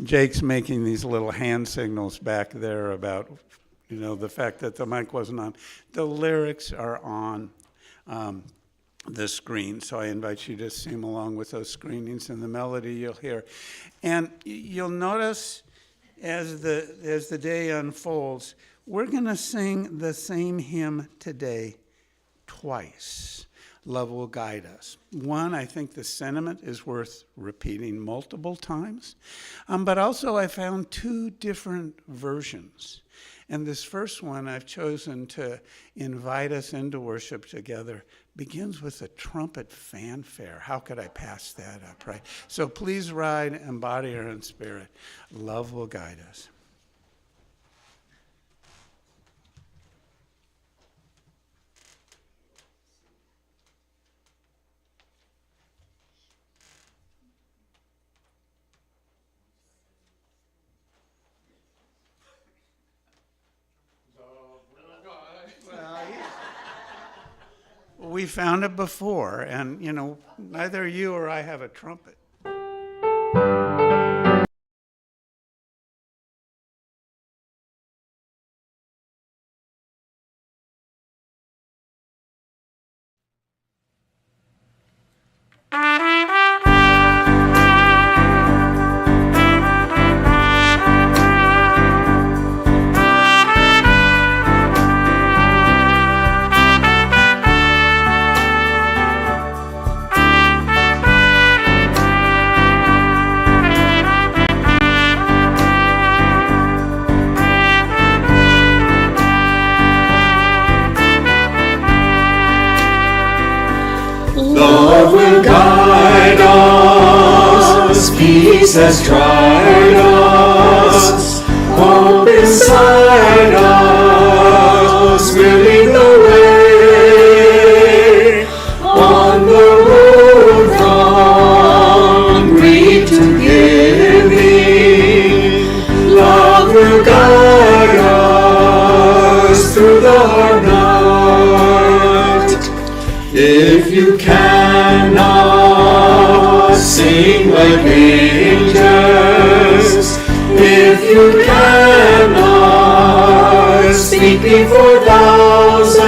Jake's making these little hand signals back there about, the fact that the mic wasn't on. The lyrics are on the screen, so I invite you to sing along with those screenings and the melody you'll hear. And you'll notice as the day unfolds, we're going to sing the same hymn today twice. Love will guide us. One, I think the sentiment is worth repeating multiple times, but also I found two different versions. And this first one I've chosen to invite us into worship together begins with a trumpet fanfare. How could I pass that up, right? So please ride and body or in spirit. Love will guide us. We found it before, and neither you or I have a trumpet. Peace has tried us, hope inside us, will lead the way on the road from greed to giving. Love will guide us through the hard night. If you cannot sing like angels, if you cannot speak before thousands,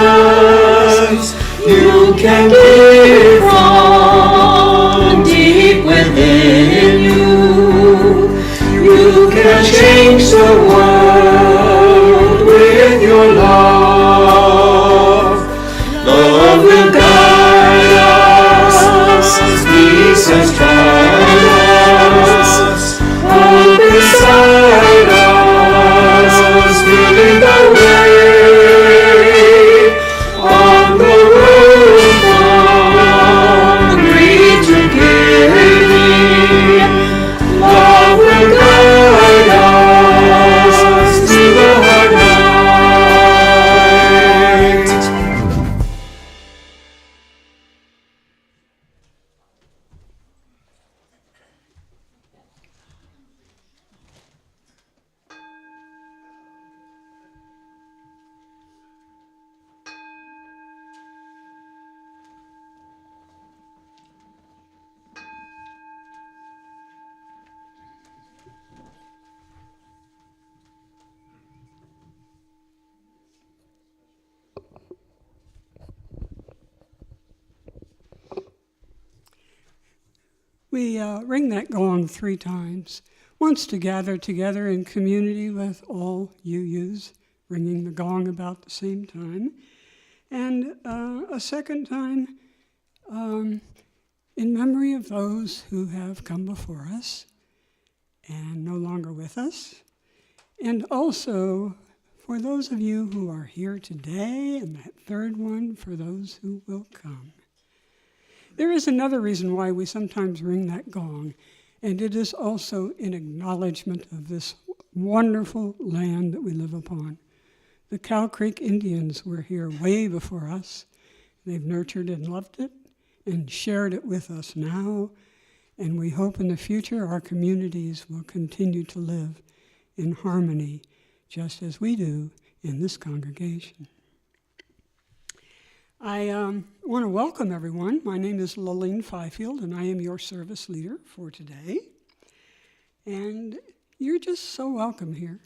you can give from deep within you. You can change the world with your love. Love will guide us, peace has tried us, hope beside us, leading the way on the road from greed to giving. Love will guide us through the hard night. We ring that gong 3 times. Once to gather together in community with all UUs, ringing the gong about the same time. And a second time in memory of those who have come before us and no longer with us. And also for those of you who are here today, and that third one for those who will come. There is another reason why we sometimes ring that gong, and it is also in acknowledgement of this wonderful land that we live upon. The Cow Creek Indians were here way before us. They've nurtured and loved it and shared it with us now, and we hope in the future our communities will continue to live in harmony, just as we do in this congregation. I want to welcome everyone. My name is Laline Fifield, and I am your service leader for today. And you're just so welcome here.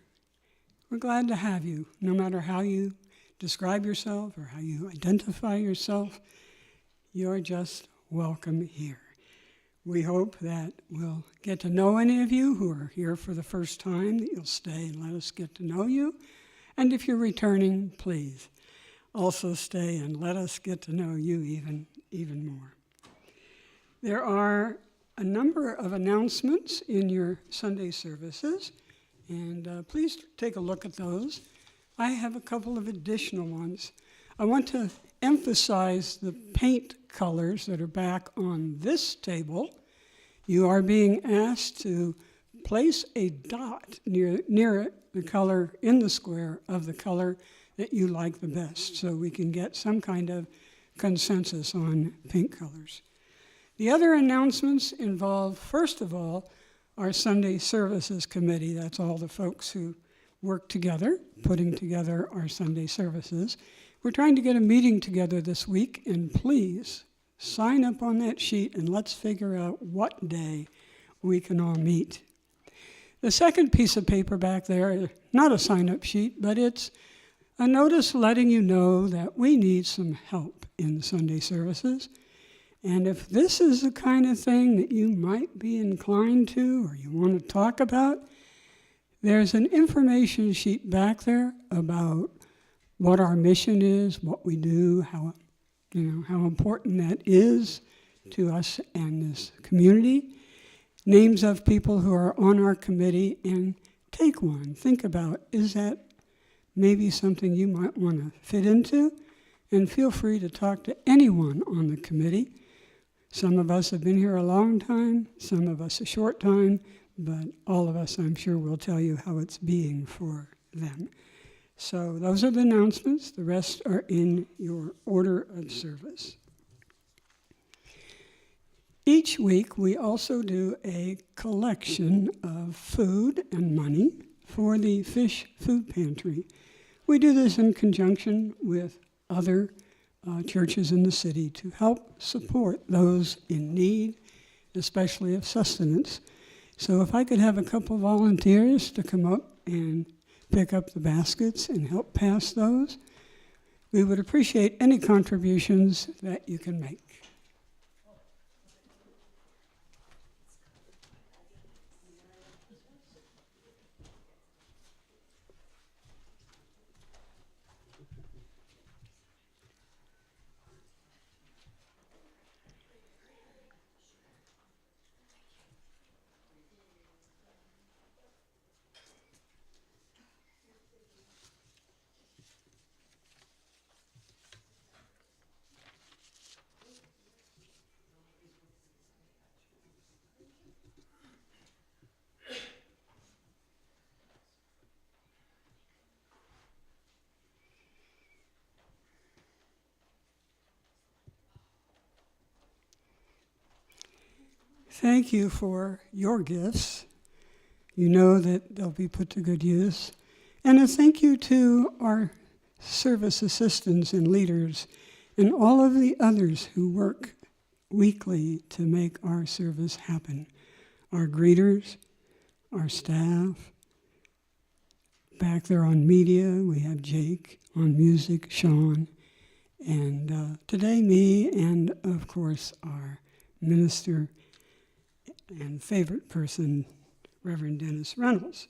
We're glad to have you, no matter how you describe yourself or how you identify yourself. You're just welcome here. We hope that we'll get to know any of you who are here for the first time, that you'll stay and let us get to know you. And if you're returning, please also stay and let us get to know you even more. There are a number of announcements in your Sunday services, and please take a look at those. I have a couple of additional ones. I want to emphasize the paint colors that are back on this table. You are being asked to place a dot near it, the color in the square of the color that you like the best, so we can get some kind of consensus on paint colors. The other announcements involve, first of all, our Sunday Services Committee. That's all the folks who work together, putting together our Sunday services. We're trying to get a meeting together this week, and please sign up on that sheet and let's figure out what day we can all meet. The second piece of paper back there, not a sign-up sheet, but it's a notice letting you know that we need some help in Sunday services. And if this is the kind of thing that you might be inclined to or you want to talk about, there's an information sheet back there about what our mission is, what we do, how important that is to us and this community. Names of people who are on our committee, and take one. Think about, is that maybe something you might want to fit into? And feel free to talk to anyone on the committee. Some of us have been here a long time, some of us a short time, but all of us, I'm sure, will tell you how it's being for them. So those are the announcements. The rest are in your order of service. Each week, we also do a collection of food and money for the Fish Food Pantry. We do this in conjunction with other churches in the city to help support those in need, especially of sustenance. So if I could have a couple volunteers to come up and pick up the baskets and help pass those, we would appreciate any contributions that you can make. Thank you for your gifts. You know that they'll be put to good use. And a thank you to our service assistants and leaders and all of the others who work weekly to make our service happen. Our greeters, our staff. Back there on media, we have Jake. On music, Sean. And today, me, and of course, our minister and favorite person, Reverend Dennis Reynolds.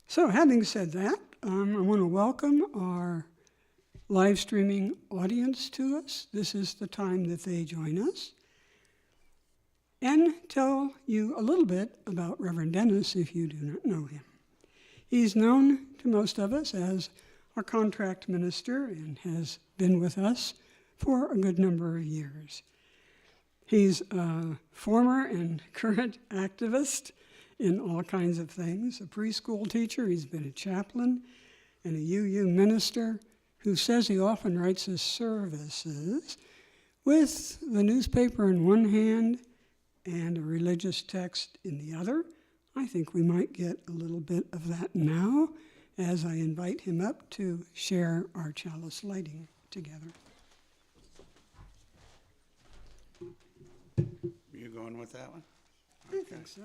So having said that, I want to welcome our live streaming audience to us. This is the time that they join us. And tell you a little bit about Reverend Dennis if you do not know him. He's known to most of us as our contract minister and has been with us for a good number of years. He's a former and current activist in all kinds of things, a preschool teacher, he's been a chaplain, and a UU minister who says he often writes his services with the newspaper in one hand and a religious text in the other. I think we might get a little bit of that now as I invite him up to share our chalice lighting together. You going with that one? I think so.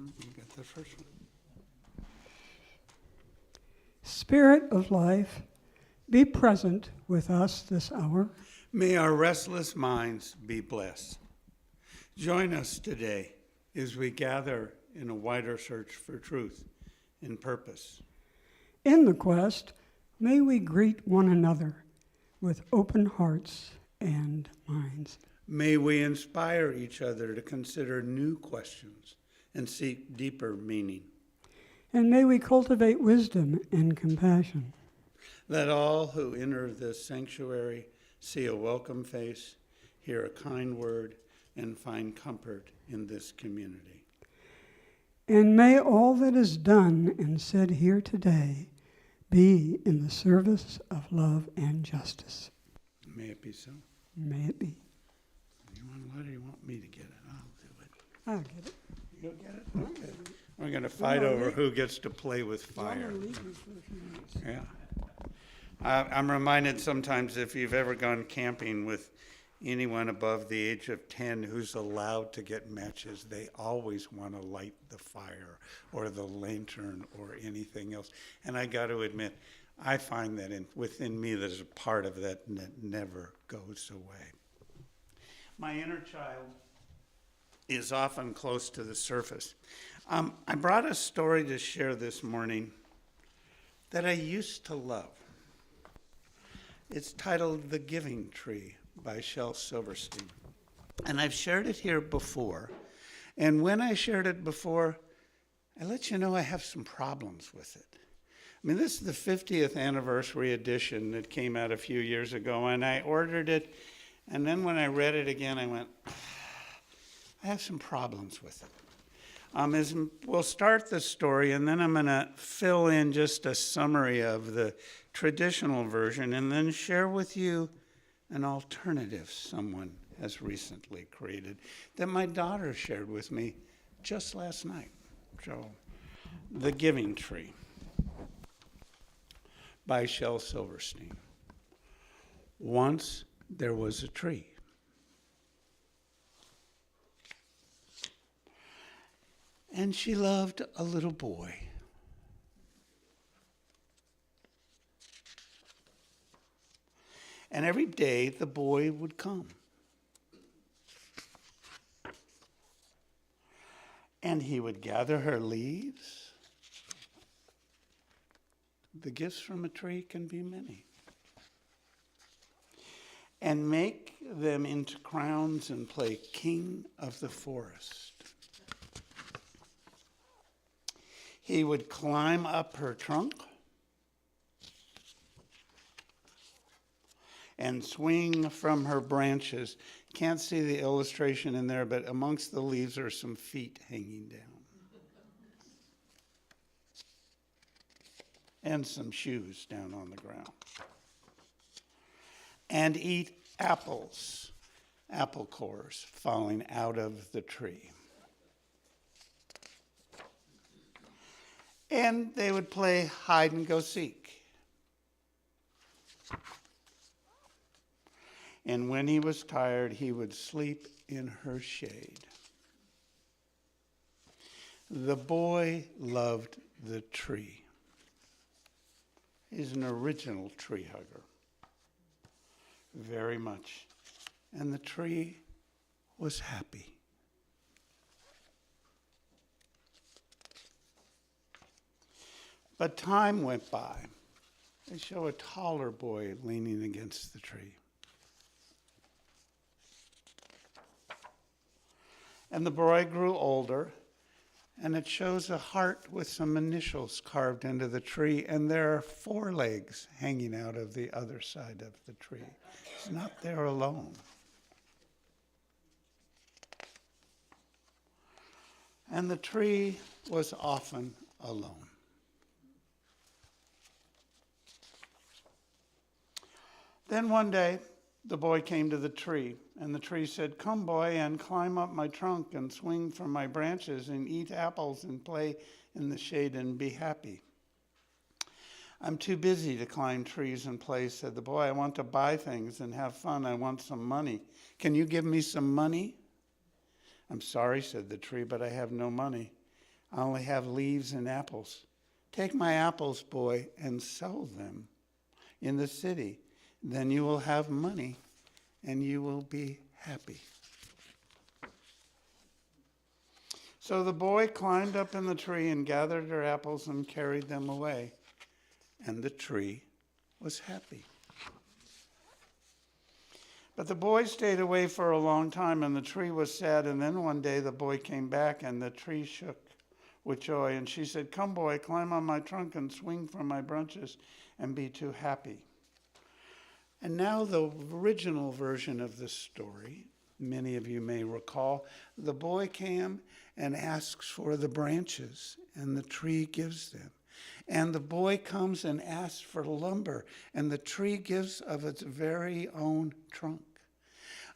You got the first one. Spirit of life, be present with us this hour. May our restless minds be blessed. Join us today as we gather in a wider search for truth and purpose. In the quest, may we greet one another with open hearts and minds. May we inspire each other to consider new questions and seek deeper meaning. And may we cultivate wisdom and compassion. Let all who enter this sanctuary see a welcome face, hear a kind word, and find comfort in this community. And may all that is done and said here today be in the service of love and justice. May it be so. May it be. You want a letter? You want me to get it? I'll do it. I'll get it. You'll get it? Okay. We're going to fight over who gets to play with fire. Yeah. I'm reminded sometimes if you've ever gone camping with anyone above the age of 10 who's allowed to get matches, they always want to light the fire or the lantern or anything else. And I got to admit, I find that within me there's a part of that never goes away. My inner child is often close to the surface. I brought a story to share this morning that I used to love. It's titled The Giving Tree by Shel Silverstein. And I've shared it here before. And when I shared it before, I let you know I have some problems with it. I mean, this is the 50th anniversary edition that came out a few years ago, and I ordered it. And then when I read it again, I went, I have some problems with it. We'll start the story, and then I'm going to fill in just a summary of the traditional version and then share with you an alternative someone has recently created that my daughter shared with me just last night. So, The Giving Tree by Shel Silverstein. Once there was a tree. And she loved a little boy. And every day the boy would come. And he would gather her leaves. The gifts from a tree can be many. And make them into crowns and play king of the forest. He would climb up her trunk and swing from her branches. Can't see the illustration in there, but amongst the leaves are some feet hanging down. And some shoes down on the ground. And eat apples, apple cores falling out of the tree. And they would play hide and go seek. And when he was tired, he would sleep in her shade. The boy loved the tree. He's an original tree hugger. Very much. And the tree was happy. But time went by. They show a taller boy leaning against the tree. And the boy grew older, and it shows a heart with some initials carved into the tree, and there are 4 legs hanging out of the other side of the tree. He's not there alone. And the tree was often alone. Then one day, the boy came to the tree, and the tree said, "Come, boy, and climb up my trunk and swing from my branches and eat apples and play in the shade and be happy." "I'm too busy to climb trees and play," said the boy. "I want to buy things and have fun. I want some money. Can you give me some money?" "I'm sorry," said the tree, "but I have no money." I only have leaves and apples. Take my apples, boy, and sell them in the city. Then you will have money and you will be happy. So the boy climbed up in the tree and gathered her apples and carried them away. And the tree was happy. But the boy stayed away for a long time, and the tree was sad. And then one day the boy came back, and the tree shook with joy. And she said, "Come, boy, climb on my trunk and swing from my branches and be too happy." And now the original version of this story, many of you may recall, the boy came and asks for the branches, and the tree gives them. And the boy comes and asks for lumber, and the tree gives of its very own trunk.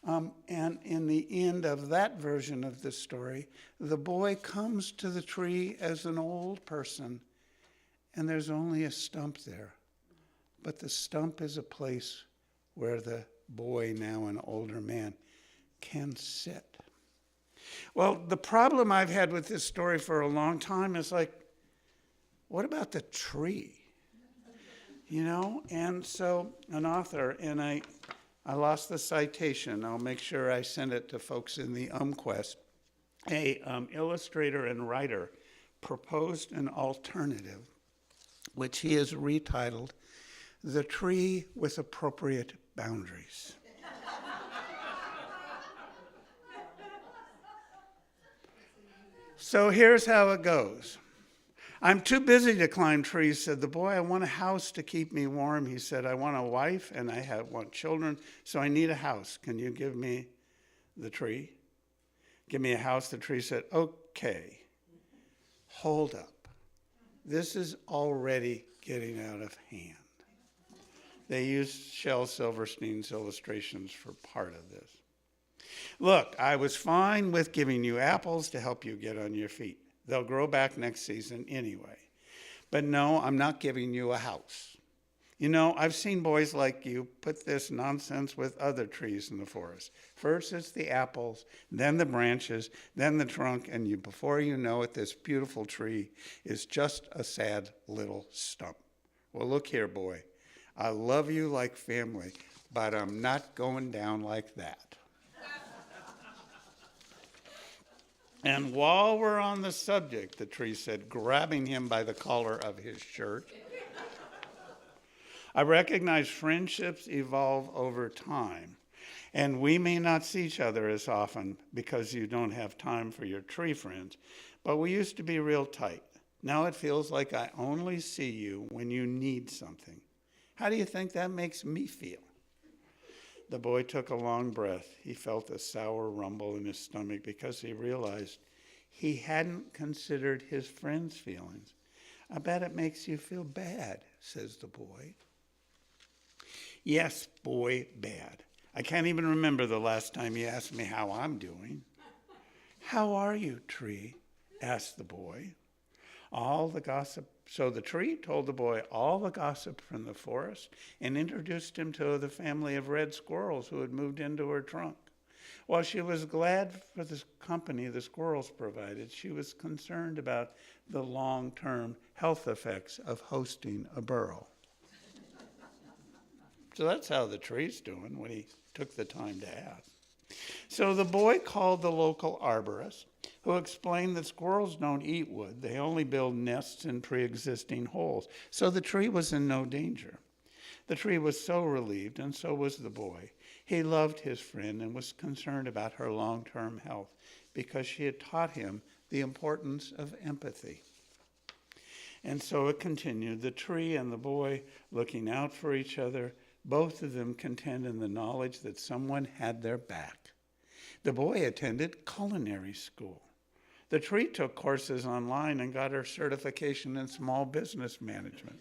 And in the end of that version of the story, the boy comes to the tree as an old person, and there's only a stump there. But the stump is a place where the boy, now an older man, can sit. Well, the problem I've had with this story for a long time is like, what about the tree? You know, and so an author, and I lost the citation. I'll make sure I send it to folks in the UMQuest. A illustrator and writer proposed an alternative, which he has retitled, "The Tree with Appropriate Boundaries." So here's how it goes. "I'm too busy to climb trees," said the boy. "I want a house to keep me warm." He said, "I want a wife and I want children, so I need a house. Can you give me the tree?" "Give me a house," the tree said. "Okay, hold up. This is already getting out of hand." They used Shel Silverstein's illustrations for part of this. "Look, I was fine with giving you apples to help you get on your feet. They'll grow back next season anyway. But no, I'm not giving you a house. You know, I've seen boys like you put this nonsense with other trees in the forest. First it's the apples, then the branches, then the trunk, and before you know it, this beautiful tree is just a sad little stump. Well, look here, boy. I love you like family, but I'm not going down like that." "And while we're on the subject," the tree said, grabbing him by the collar of his shirt, "I recognize friendships evolve over time, and we may not see each other as often because you don't have time for your tree friends, but we used to be real tight. Now it feels like I only see you when you need something. How do you think that makes me feel?" The boy took a long breath. He felt a sour rumble in his stomach because he realized he hadn't considered his friend's feelings. "I bet it makes you feel bad," says the boy. "Yes, boy, bad. I can't even remember the last time you asked me how I'm doing." "How are you, tree?" asked the boy. All the gossip. So the tree told the boy all the gossip from the forest and introduced him to the family of red squirrels who had moved into her trunk. While she was glad for the company the squirrels provided, she was concerned about the long-term health effects of hosting a burrow. So that's how the tree's doing when he took the time to ask. So the boy called the local arborist, who explained that squirrels don't eat wood. They only build nests in pre-existing holes. So the tree was in no danger. The tree was so relieved, and so was the boy. He loved his friend and was concerned about her long-term health because she had taught him the importance of empathy. And so it continued, the tree and the boy looking out for each other, both of them content in the knowledge that someone had their back. The boy attended culinary school. The tree took courses online and got her certification in small business management.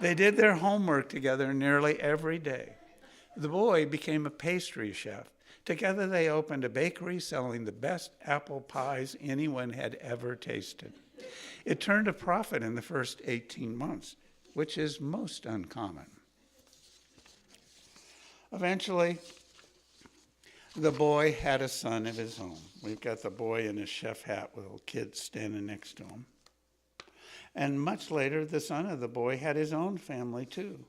They did their homework together nearly every day. The boy became a pastry chef. Together they opened a bakery selling the best apple pies anyone had ever tasted. It turned a profit in the first 18 months, which is most uncommon. Eventually, The boy had a son of his own. We've got the boy in his chef hat with little kids standing next to him. And much later, the son of the boy had his own family too.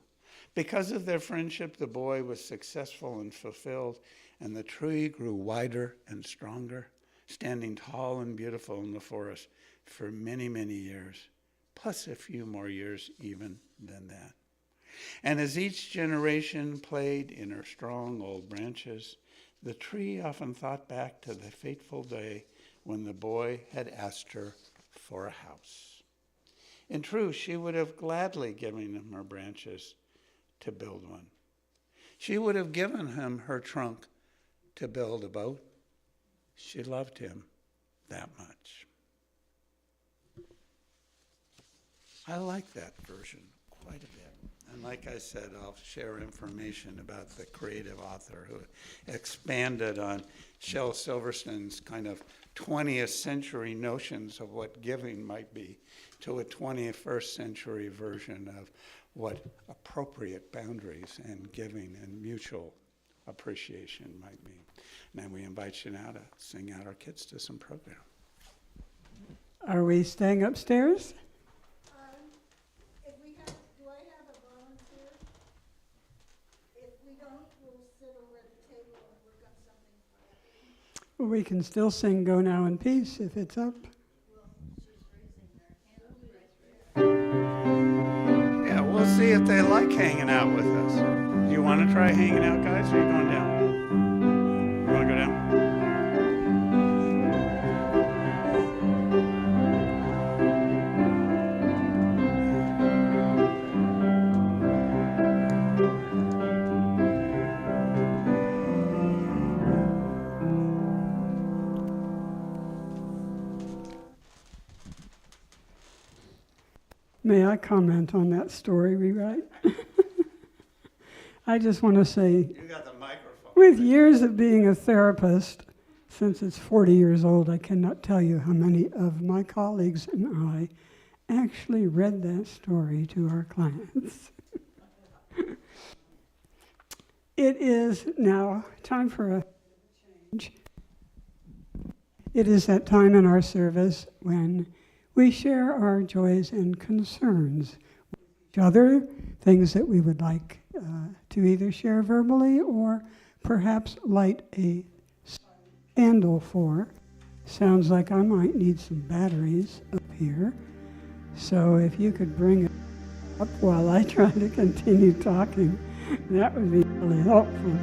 Because of their friendship, the boy was successful and fulfilled, and the tree grew wider and stronger, standing tall and beautiful in the forest for many, many years, plus a few more years even than that. And as each generation played in her strong old branches, the tree often thought back to the fateful day when the boy had asked her for a house. In truth, she would have gladly given him her branches to build one. She would have given him her trunk to build a boat. She loved him that much. I like that version quite a bit. And like I said, I'll share information about the creative author who expanded on Shel Silverstein's kind of 20th century notions of what giving might be to a 21st century version of what appropriate boundaries and giving and mutual appreciation might mean. Now we invite you now to sing out our kids to some program. Are we staying upstairs? If we have, do I have a volunteer? If we don't, we'll sit over at the table and work on something quietly. We can still sing Go Now in Peace if it's up. Yeah, we'll see if they like hanging out with us. Do you want to try hanging out, guys, or are you going down? You want to go down? May I comment on that story rewrite? I just want to say, You got the microphone. with years of being a therapist, since it's 40 years old, I cannot tell you how many of my colleagues and I actually read that story to our clients. It is now time for a change. It is that time in our service when we share our joys and concerns with each other, things that we would like to either share verbally or perhaps light a candle for. Sounds like I might need some batteries up here. So if you could bring it up while I try to continue talking, that would be really helpful.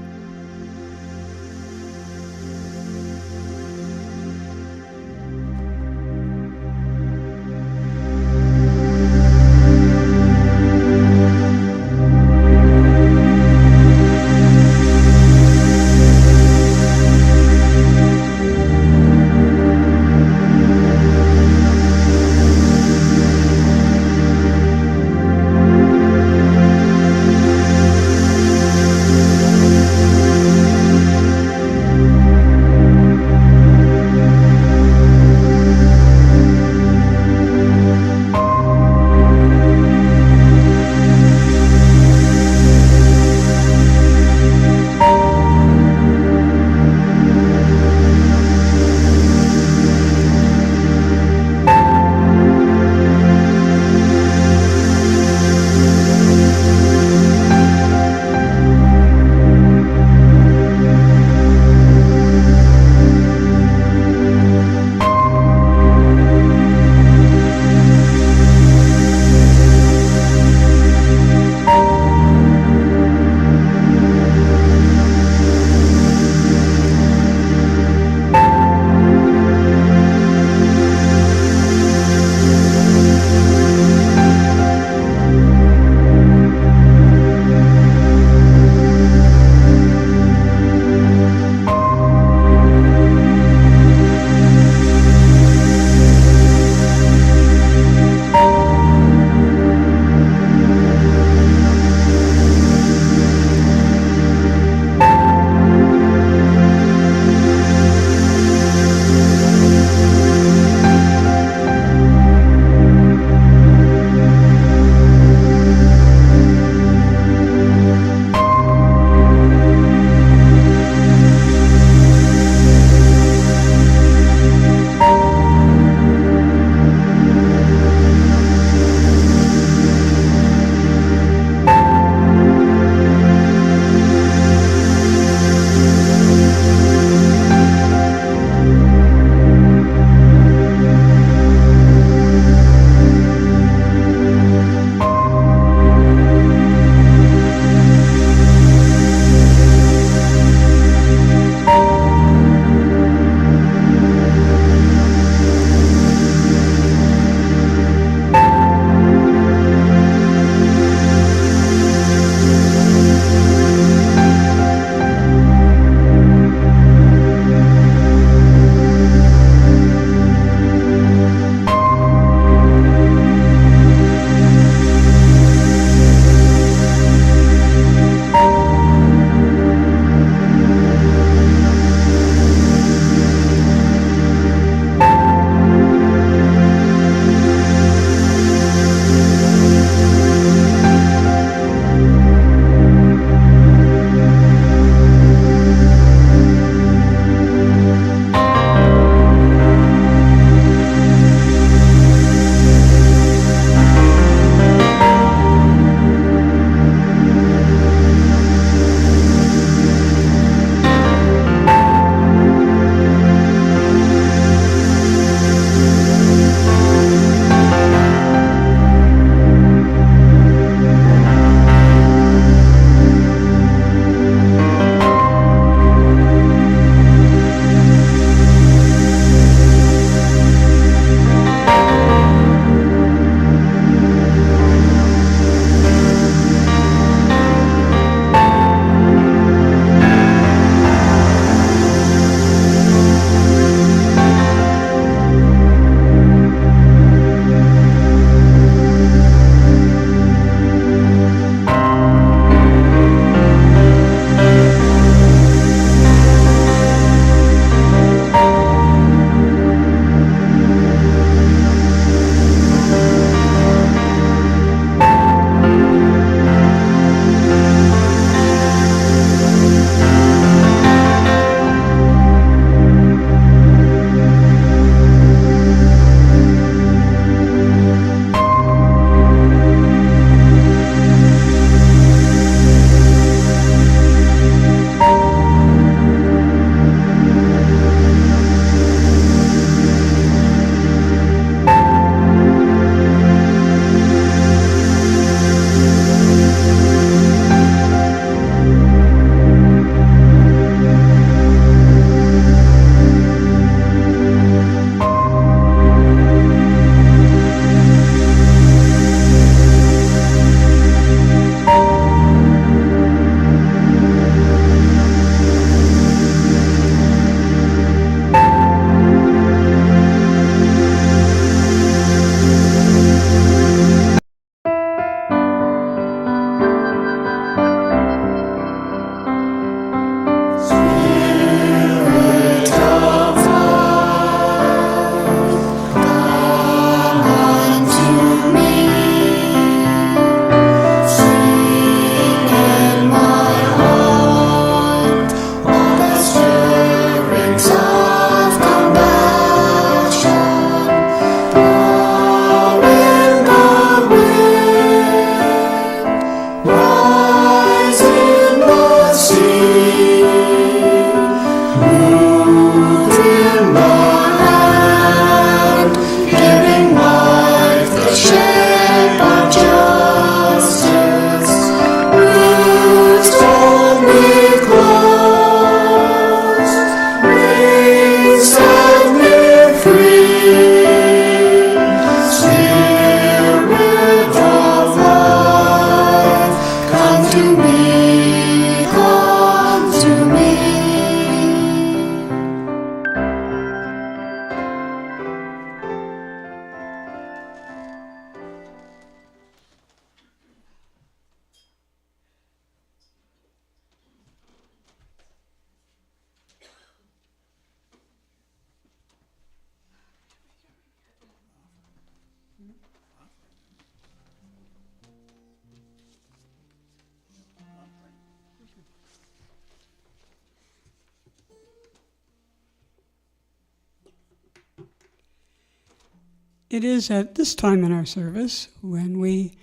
It is at this time in our service when we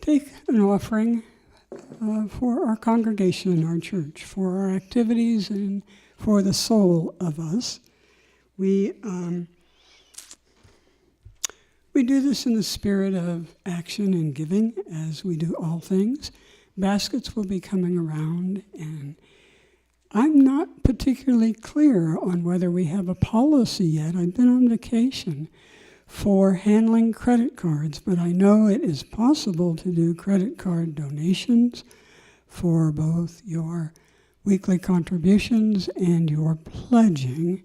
take an offering for our congregation in our church, for our activities and for the soul of us. We do this in the spirit of action and giving, as we do all things. Baskets will be coming around, and I'm not particularly clear on whether we have a policy yet. I've been on vacation for handling credit cards, but I know it is possible to do credit card donations for both your weekly contributions and your pledging.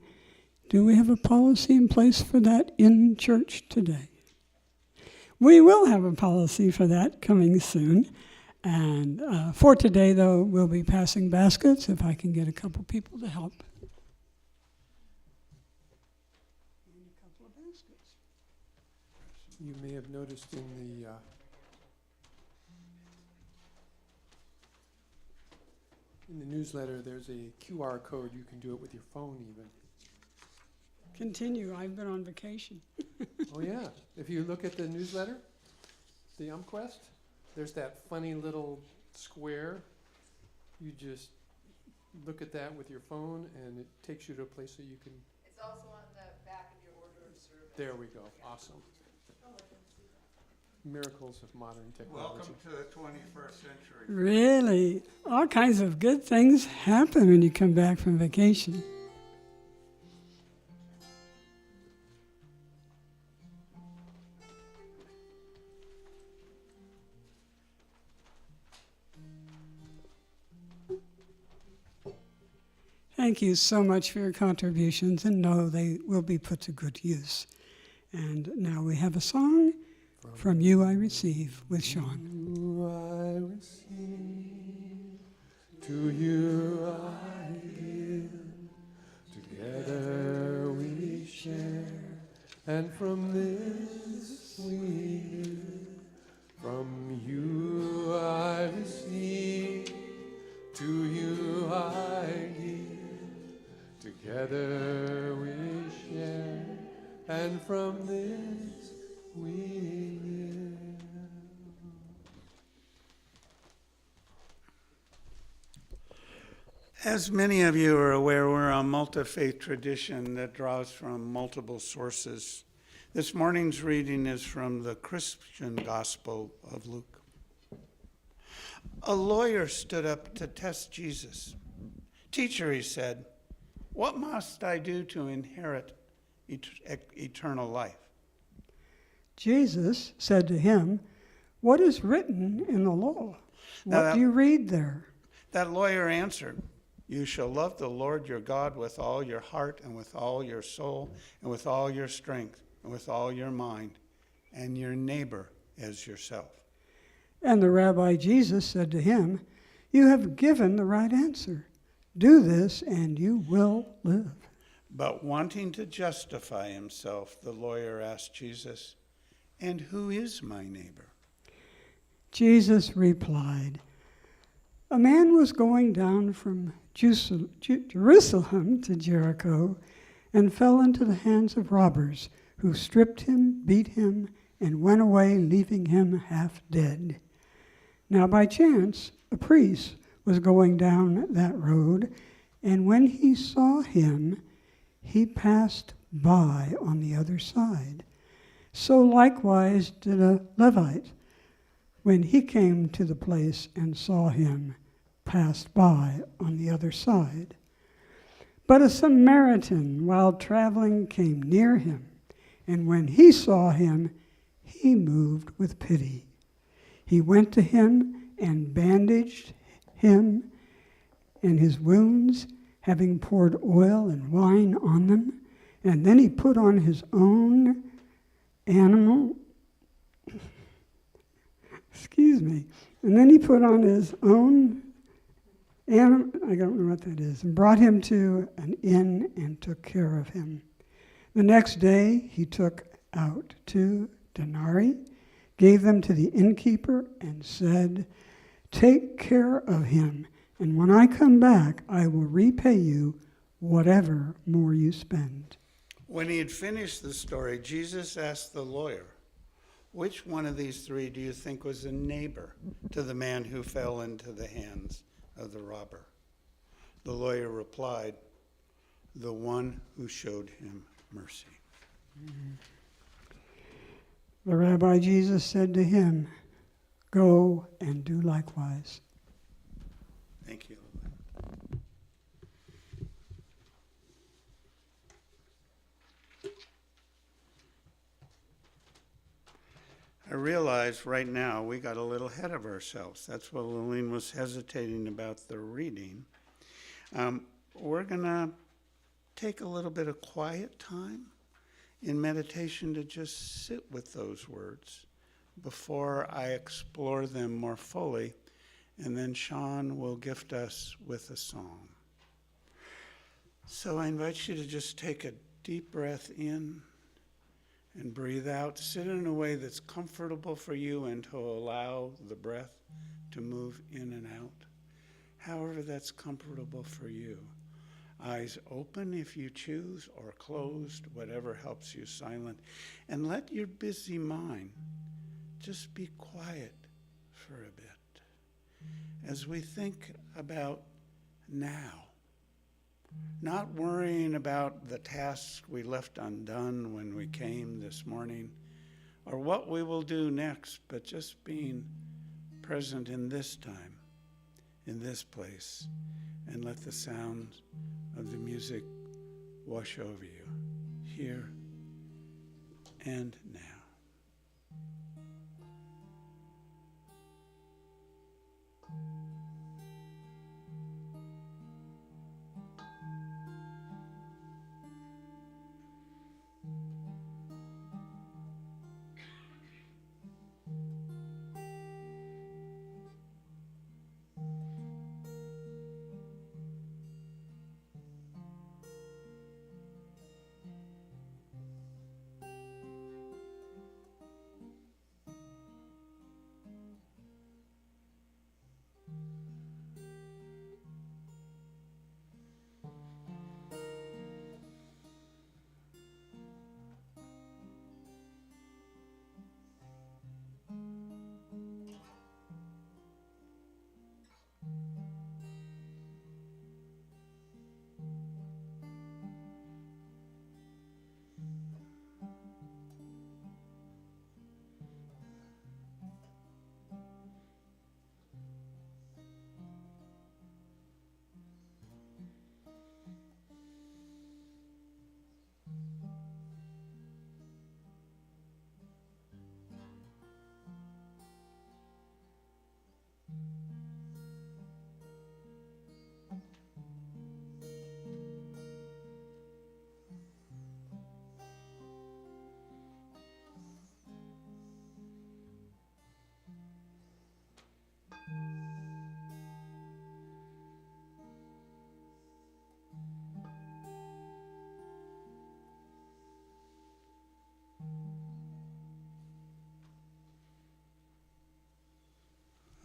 Do we have a policy in place for that in church today? We will have a policy for that coming soon. And for today, though, we'll be passing baskets, if I can get a couple people to help. And a couple of baskets. You may have noticed in the newsletter, there's a QR code. You can do it with your phone even. Continue. I've been on vacation. Oh yeah, if you look at the newsletter, the UmQuest, there's that funny little square. You just look at that with your phone and it takes you to a place so you can. It's also on the back of your order of service. There we go, awesome. Miracles of modern technology. Welcome to the 21st century. Really? All kinds of good things happen when you come back from vacation. Thank you so much for your contributions, and know they will be put to good use. And now we have a song, From You I Receive, with Sean. You I receive, to you I give, together we share, and from this we live. From you I receive, to you I give, together we share, and from this we live. As many of you are aware, we're a multi-faith tradition that draws from multiple sources. This morning's reading is from the Christian Gospel of Luke. A lawyer stood up to test Jesus. "Teacher," he said, "what must I do to inherit eternal life?" Jesus said to him, "What is written in the law? What do you read there?" That lawyer answered, "You shall love the Lord your God with all your heart and with all your soul and with all your strength and with all your mind, and your neighbor as yourself." And the Rabbi Jesus said to him, "You have given the right answer. Do this and you will live." But wanting to justify himself, the lawyer asked Jesus, "And who is my neighbor?" Jesus replied, "A man was going down from Jerusalem to Jericho and fell into the hands of robbers, who stripped him, beat him, and went away, leaving him half dead. Now by chance, a priest was going down that road, and when he saw him, he passed by on the other side. So likewise did a Levite, when he came to the place and saw him, passed by on the other side. But a Samaritan, while traveling, came near him, and when he saw him, he moved with pity. He went to him and bandaged him and his wounds, having poured oil and wine on them, and then he put on his own animal, and then he put on his own animal, I don't know what that is, and brought him to an inn and took care of him. The next day he took out 2 denarii, gave them to the innkeeper, and said, "Take care of him, and when I come back, I will repay you whatever more you spend." When he had finished the story, Jesus asked the lawyer, "Which one of these three do you think was a neighbor to the man who fell into the hands of the robber?" The lawyer replied, "The one who showed him mercy." The Rabbi Jesus said to him, "Go and do likewise." Thank you. I realize right now we got a little ahead of ourselves. That's what Lillian was hesitating about the reading. We're going to take a little bit of quiet time in meditation to just sit with those words before I explore them more fully, and then Sean will gift us with a song. So I invite you to just take a deep breath in and breathe out. Sit in a way that's comfortable for you and to allow the breath to move in and out, however that's comfortable for you. Eyes open if you choose, or closed, whatever helps you silent. And let your busy mind just be quiet for a bit as we think about now. Not worrying about the tasks we left undone when we came this morning or what we will do next, but just being present in this time, in this place, and let the sounds of the music wash over you, here and now.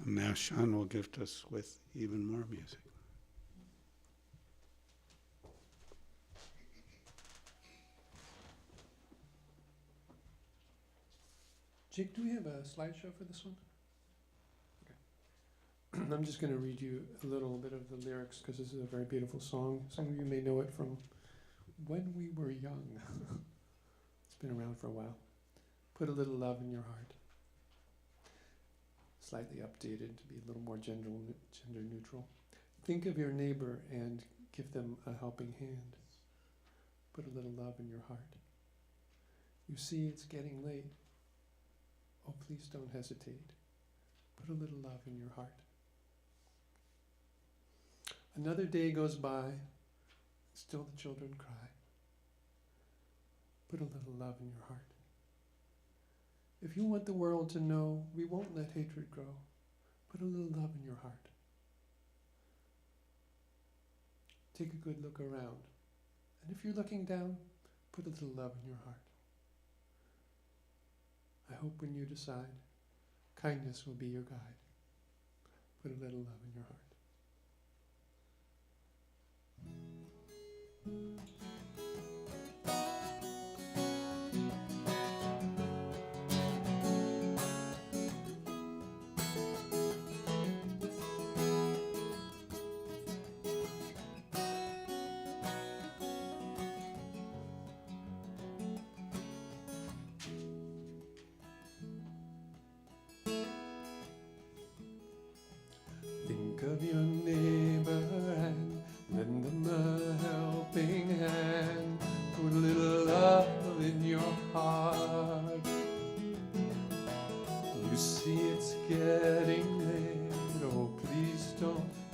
And now Sean will gift us with even more music. Jake, do we have a slideshow for this one? Okay. I'm just going to read you a little bit of the lyrics because this is a very beautiful song. Some of you may know it from When We Were Young. It's been around for a while. Put a little love in your heart. Slightly updated to be a little more gender neutral. Think of your neighbor and give them a helping hand. Put a little love in your heart. You see it's getting late. Oh, please don't hesitate. Put a little love in your heart. Another day goes by, still the children cry. Put a little love in your heart. If you want the world to know, we won't let hatred grow. Put a little love in your heart. Take a good look around. And if you're looking down, put a little love in your heart. I hope when you decide, kindness will be your guide. Put a little love in your heart.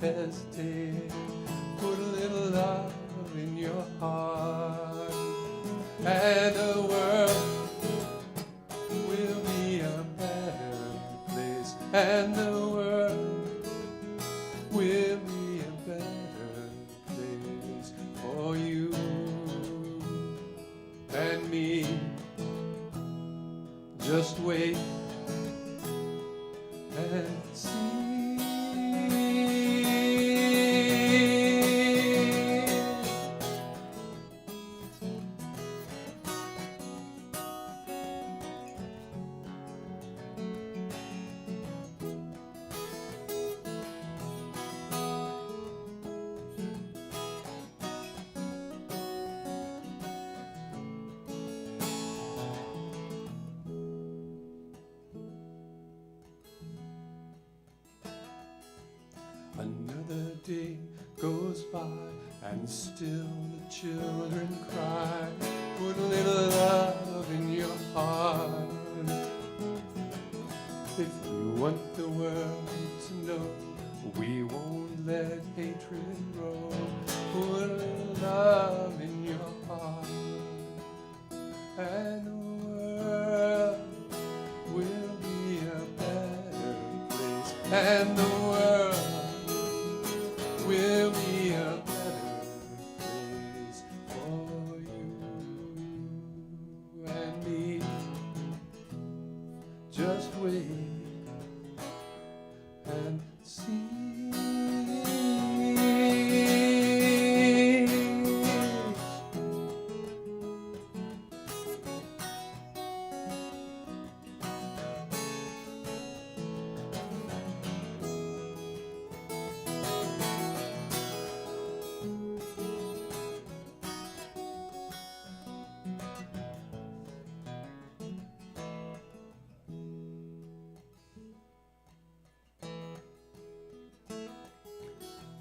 hesitate. Put a little love in your heart, and the world will be a better place, and the world will be a better place for you and me. Just wait and see. Another day goes by and still the children cry. Put a little love in your heart. If you want the world to know, we won't let hatred grow. Put a little love in your heart, and the world will be a better place, and the world will be a better place for you and me. Just wait and see.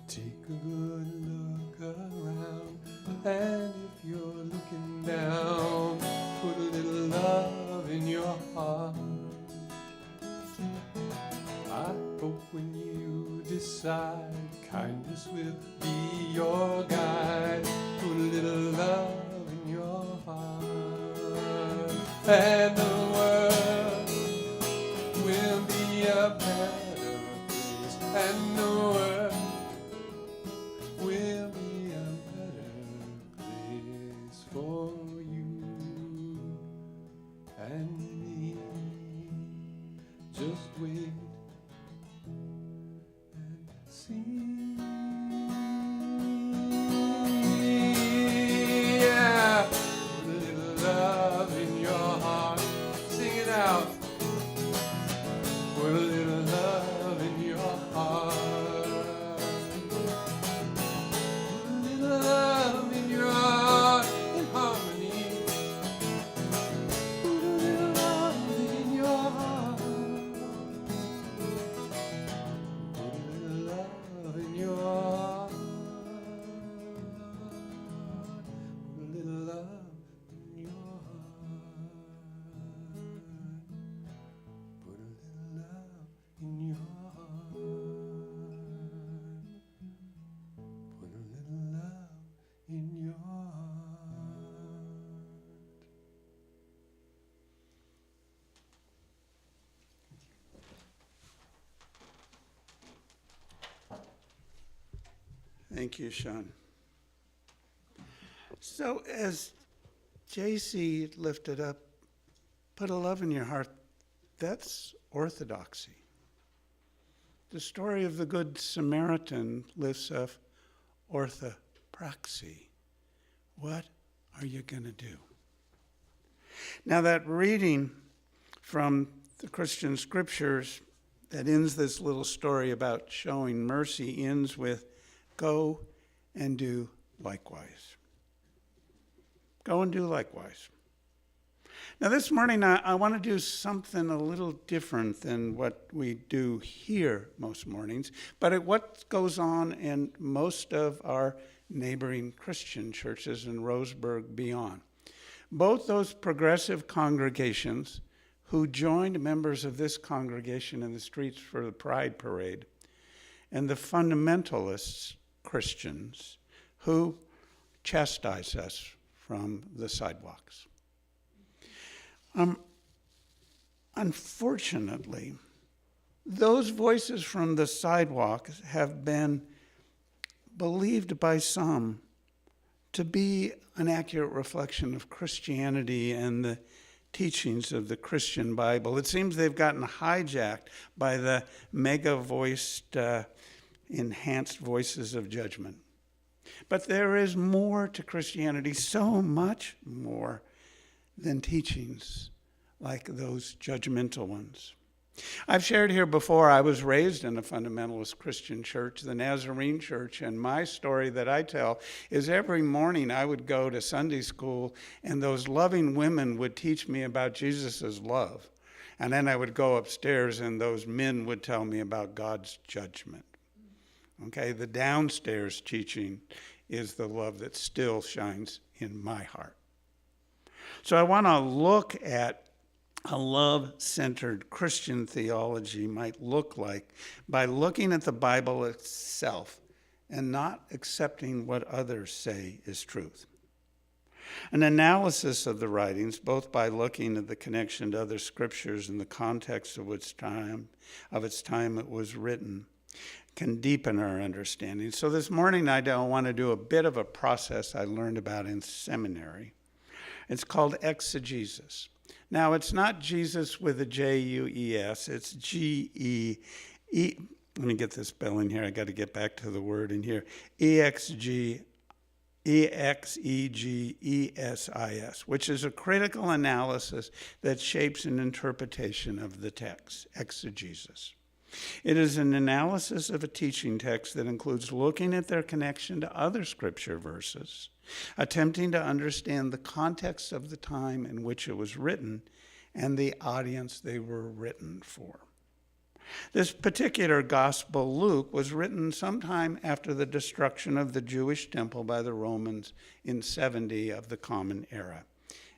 Take a good look around, and if you're looking down, put a little love in your heart. I hope when you decide, kindness will be your guide. Put a little love in your heart, and the world will be a better place, and the world will be a better place for you and me. Just wait and see. Yeah, put a little love in your heart. Sing it out. Put a little love in your heart. Love in your heart in harmony. Put a little love in your heart. Put a little love in your heart. Put a little love in your heart. Put a little love in your heart. Put a little love in your heart. Thank you, Sean. So as JC lifted up, put a love in your heart, that's orthodoxy. The story of the Good Samaritan lifts up orthopraxy. What are you going to do? Now that reading from the Christian scriptures that ends this little story about showing mercy ends with, go and do likewise. Go and do likewise. Now this morning I want to do something a little different than what we do here most mornings, but what goes on in most of our neighboring Christian churches in Roseburg beyond. Both those progressive congregations who joined members of this congregation in the streets for the Pride Parade, and the fundamentalist Christians who chastise us from the sidewalks. Unfortunately, those voices from the sidewalks have been believed by some to be an accurate reflection of Christianity and the teachings of the Christian Bible. It seems they've gotten hijacked by the mega-voiced, enhanced voices of judgment. But there is more to Christianity, so much more than teachings like those judgmental ones. I've shared here before, I was raised in a fundamentalist Christian church, the Nazarene Church, and my story that I tell is every morning I would go to Sunday school and those loving women would teach me about Jesus' love. And then I would go upstairs and those men would tell me about God's judgment. Okay, the downstairs teaching is the love that still shines in my heart. So I want to look at a love-centered Christian theology might look like by looking at the Bible itself and not accepting what others say is truth. An analysis of the writings, both by looking at the connection to other scriptures and the context of its time it was written, can deepen our understanding. So this morning I want to do a bit of a process I learned about in seminary. It's called exegesis. Now, it's not Jesus with a J-U-E-S. It's G-E-E. Let me get this spelling here. I got to get back to the word in here. E-X-E-G-E-S-I-S, which is a critical analysis that shapes an interpretation of the text, exegesis. It is an analysis of a teaching text that includes looking at their connection to other scripture verses, attempting to understand the context of the time in which it was written and the audience they were written for. This particular gospel, Luke, was written sometime after the destruction of the Jewish temple by the Romans in 70 of the Common Era,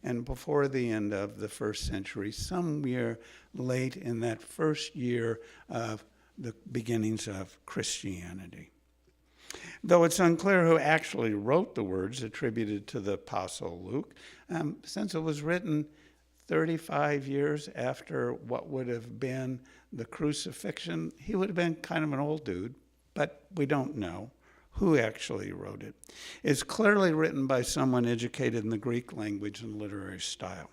and before the end of the first century, somewhere late in that first year of the beginnings of Christianity. Though it's unclear who actually wrote the words attributed to the Apostle Luke, since it was written 35 years after what would have been the crucifixion, he would have been kind of an old dude, but we don't know who actually wrote it. It's clearly written by someone educated in the Greek language and literary style.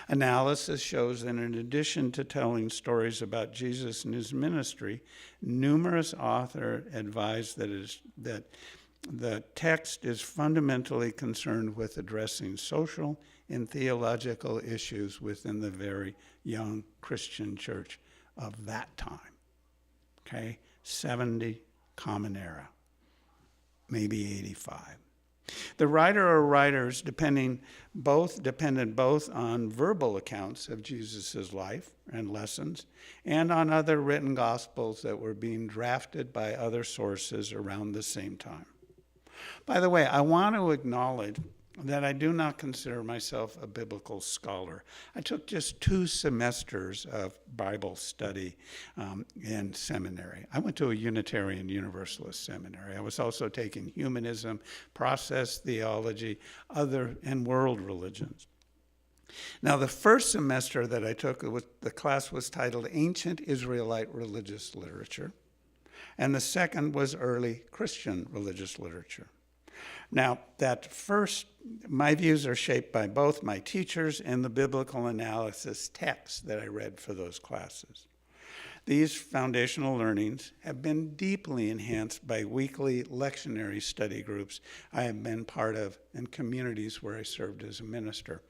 Analysis shows that in addition to telling stories about Jesus and his ministry, numerous authors advise that the text is fundamentally concerned with addressing social and theological issues within the very young Christian church of that time. Okay, 70 Common Era, maybe 85. The writer or writers depended both on verbal accounts of Jesus' life and lessons and on other written gospels that were being drafted by other sources around the same time. By the way, I want to acknowledge that I do not consider myself a biblical scholar. I took just 2 semesters of Bible study in seminary. I went to a Unitarian Universalist seminary. I was also taking humanism, process theology, and world religions. Now, the first semester that I took, the class was titled Ancient Israelite Religious Literature, and the second was Early Christian Religious Literature. Now, my views are shaped by both my teachers and the biblical analysis texts that I read for those classes. These foundational learnings have been deeply enhanced by weekly lectionary study groups I have been part of and communities where I served as a minister.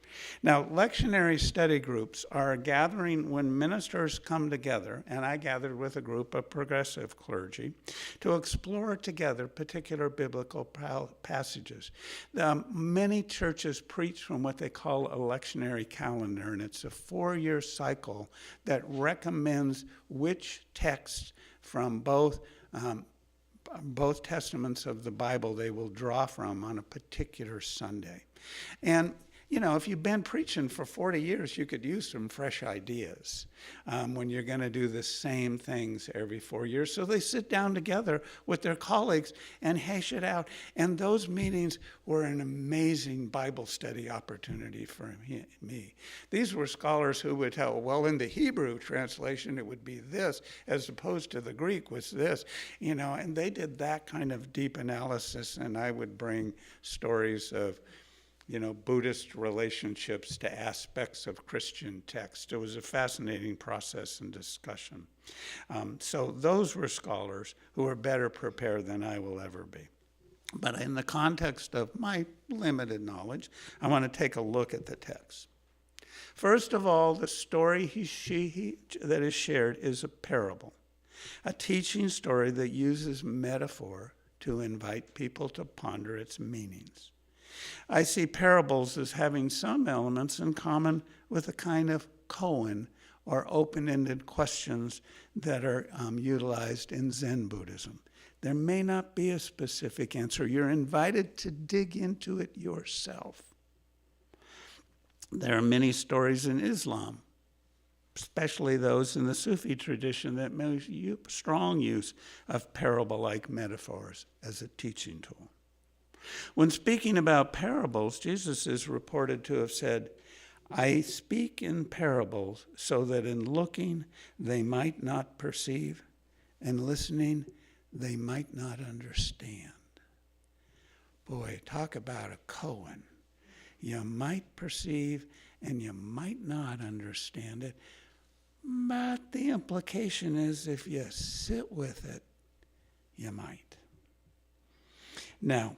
Now, lectionary study groups are a gathering when ministers come together, and I gathered with a group of progressive clergy, to explore together particular biblical passages. Many churches preach from what they call a lectionary calendar, and it's a 4-year cycle that recommends which texts from both testaments of the Bible they will draw from on a particular Sunday. And if you've been preaching for 40 years, you could use some fresh ideas when you're going to do the same things every 4 years. So they sit down together with their colleagues and hash it out. And those meetings were an amazing Bible study opportunity for me. These were scholars who would tell, well, in the Hebrew translation, it would be this, as opposed to the Greek was this, and they did that kind of deep analysis, and I would bring stories of Buddhist relationships to aspects of Christian text. It was a fascinating process and discussion. So those were scholars who were better prepared than I will ever be. But in the context of my limited knowledge, I want to take a look at the text. First of all, the story that is shared is a parable, a teaching story that uses metaphor to invite people to ponder its meanings. I see parables as having some elements in common with a kind of koan, or open-ended questions that are utilized in Zen Buddhism. There may not be a specific answer. You're invited to dig into it yourself. There are many stories in Islam, especially those in the Sufi tradition, that make strong use of parable-like metaphors as a teaching tool. When speaking about parables, Jesus is reported to have said, I speak in parables so that in looking they might not perceive, and listening they might not understand. Boy, talk about a koan. You might perceive and you might not understand it, but the implication is if you sit with it, you might. Now,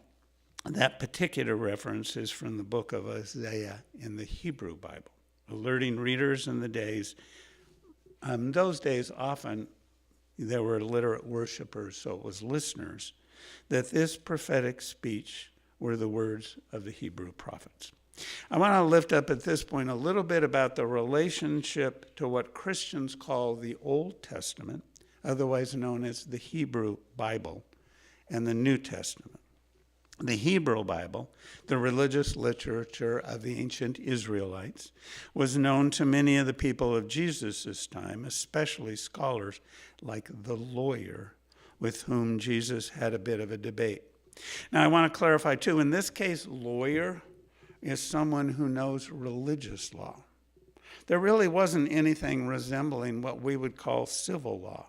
that particular reference is from the book of Isaiah in the Hebrew Bible, alerting readers in the days. Those days, often there were literate worshipers, so it was listeners, that this prophetic speech were the words of the Hebrew prophets. I want to lift up at this point a little bit about the relationship to what Christians call the Old Testament, otherwise known as the Hebrew Bible, and the New Testament. The Hebrew Bible, the religious literature of the ancient Israelites, was known to many of the people of Jesus' time, especially scholars like the lawyer with whom Jesus had a bit of a debate. Now, I want to clarify, too, in this case, lawyer is someone who knows religious law. There really wasn't anything resembling what we would call civil law.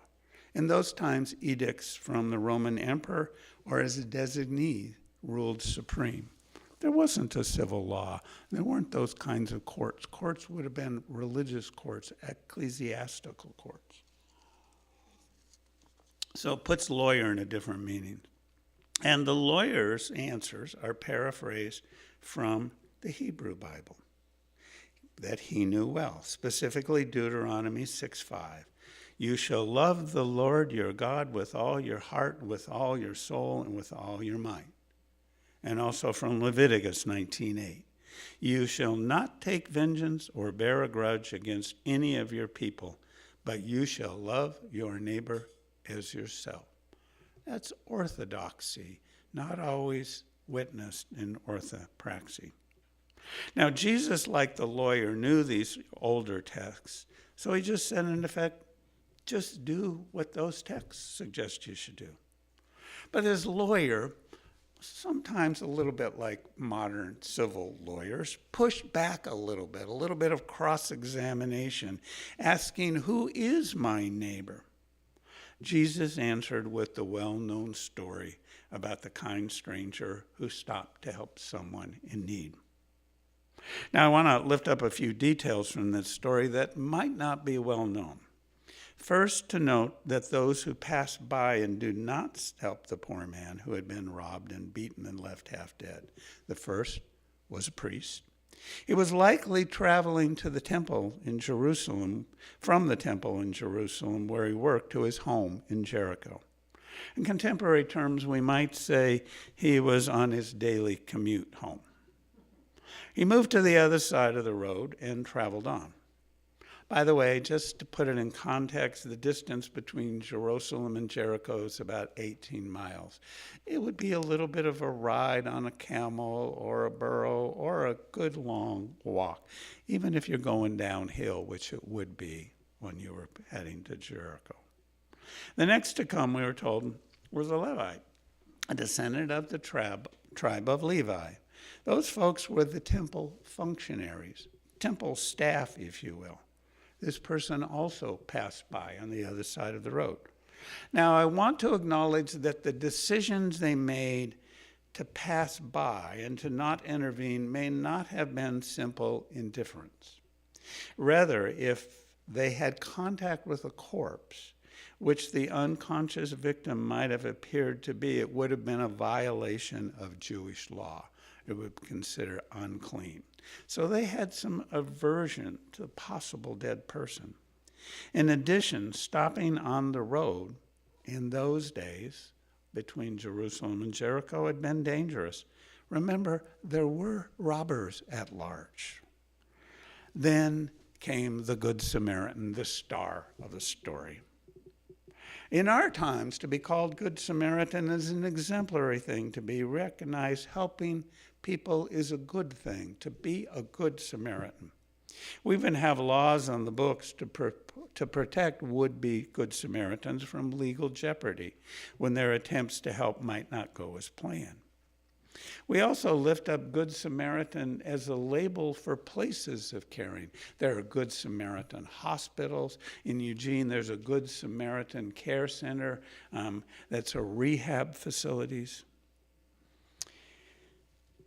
In those times, edicts from the Roman emperor or as a designee ruled supreme. There wasn't a civil law. There weren't those kinds of courts. Courts would have been religious courts, ecclesiastical courts. So it puts lawyer in a different meaning. And the lawyer's answers are paraphrased from the Hebrew Bible that he knew well, specifically Deuteronomy 6:5. You shall love the Lord your God with all your heart, with all your soul, and with all your might. And also from Leviticus 19:8. You shall not take vengeance or bear a grudge against any of your people, but you shall love your neighbor as yourself. That's orthodoxy, not always witnessed in orthopraxy. Now, Jesus, like the lawyer, knew these older texts, so he just said, in effect, just do what those texts suggest you should do. But as lawyer, sometimes a little bit like modern civil lawyers, push back a little bit of cross-examination, asking, who is my neighbor? Jesus answered with the well-known story about the kind stranger who stopped to help someone in need. Now, I want to lift up a few details from this story that might not be well known. First, to note that those who passed by and do not help the poor man who had been robbed and beaten and left half dead. The first was a priest. He was likely traveling to the temple in Jerusalem, from the temple in Jerusalem where he worked, to his home in Jericho. In contemporary terms, we might say he was on his daily commute home. He moved to the other side of the road and traveled on. By the way, just to put it in context, the distance between Jerusalem and Jericho is about 18 miles. It would be a little bit of a ride on a camel or a burro or a good long walk, even if you're going downhill, which it would be when you were heading to Jericho. The next to come, we were told, was a Levite, a descendant of the tribe of Levi. Those folks were the temple functionaries, temple staff, if you will. This person also passed by on the other side of the road. Now, I want to acknowledge that the decisions they made to pass by and to not intervene may not have been simple indifference. Rather, if they had contact with a corpse, which the unconscious victim might have appeared to be, it would have been a violation of Jewish law. It would be considered unclean. So they had some aversion to the possible dead person. In addition, stopping on the road in those days between Jerusalem and Jericho had been dangerous. Remember, there were robbers at large. Then came the Good Samaritan, the star of the story. In our times, to be called Good Samaritan is an exemplary thing to be recognized. Helping people is a good thing, to be a good Samaritan. We even have laws on the books to protect would-be Good Samaritans from legal jeopardy when their attempts to help might not go as planned. We also lift up Good Samaritan as a label for places of caring. There are Good Samaritan hospitals. In Eugene, there's a Good Samaritan care center that's a rehab facilities.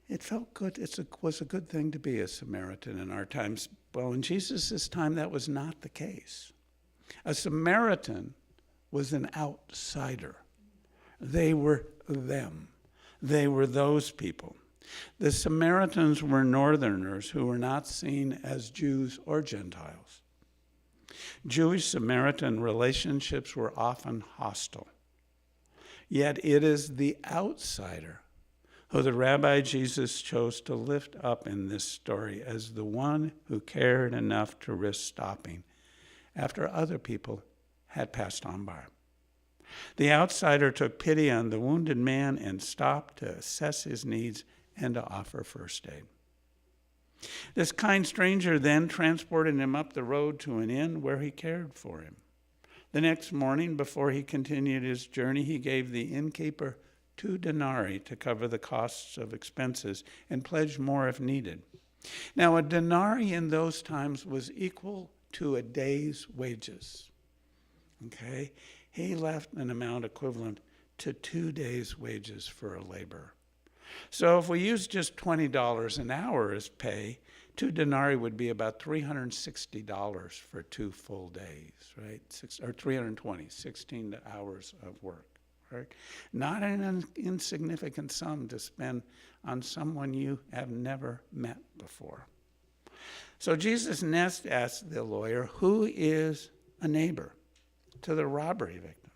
It felt good. It was a good thing to be a Samaritan in our times. Well, in Jesus' time, that was not the case. A Samaritan was an outsider. They were them. They were those people. The Samaritans were northerners who were not seen as Jews or Gentiles. Jewish-Samaritan relationships were often hostile. Yet it is the outsider who the Rabbi Jesus chose to lift up in this story as the one who cared enough to risk stopping after other people had passed on by. The outsider took pity on the wounded man and stopped to assess his needs and to offer first aid. This kind stranger then transported him up the road to an inn where he cared for him. The next morning, before he continued his journey, he gave the innkeeper 2 denarii to cover the costs of expenses and pledged more if needed. Now, a denarii in those times was equal to a day's wages. Okay? He left an amount equivalent to 2 days' wages for a laborer. So if we use just $20 an hour as pay, 2 denarii would be about $360 for 2 full days, right? 16 hours of work, right? Not an insignificant sum to spend on someone you have never met before. So Jesus next asked the lawyer, who is a neighbor to the robbery victim?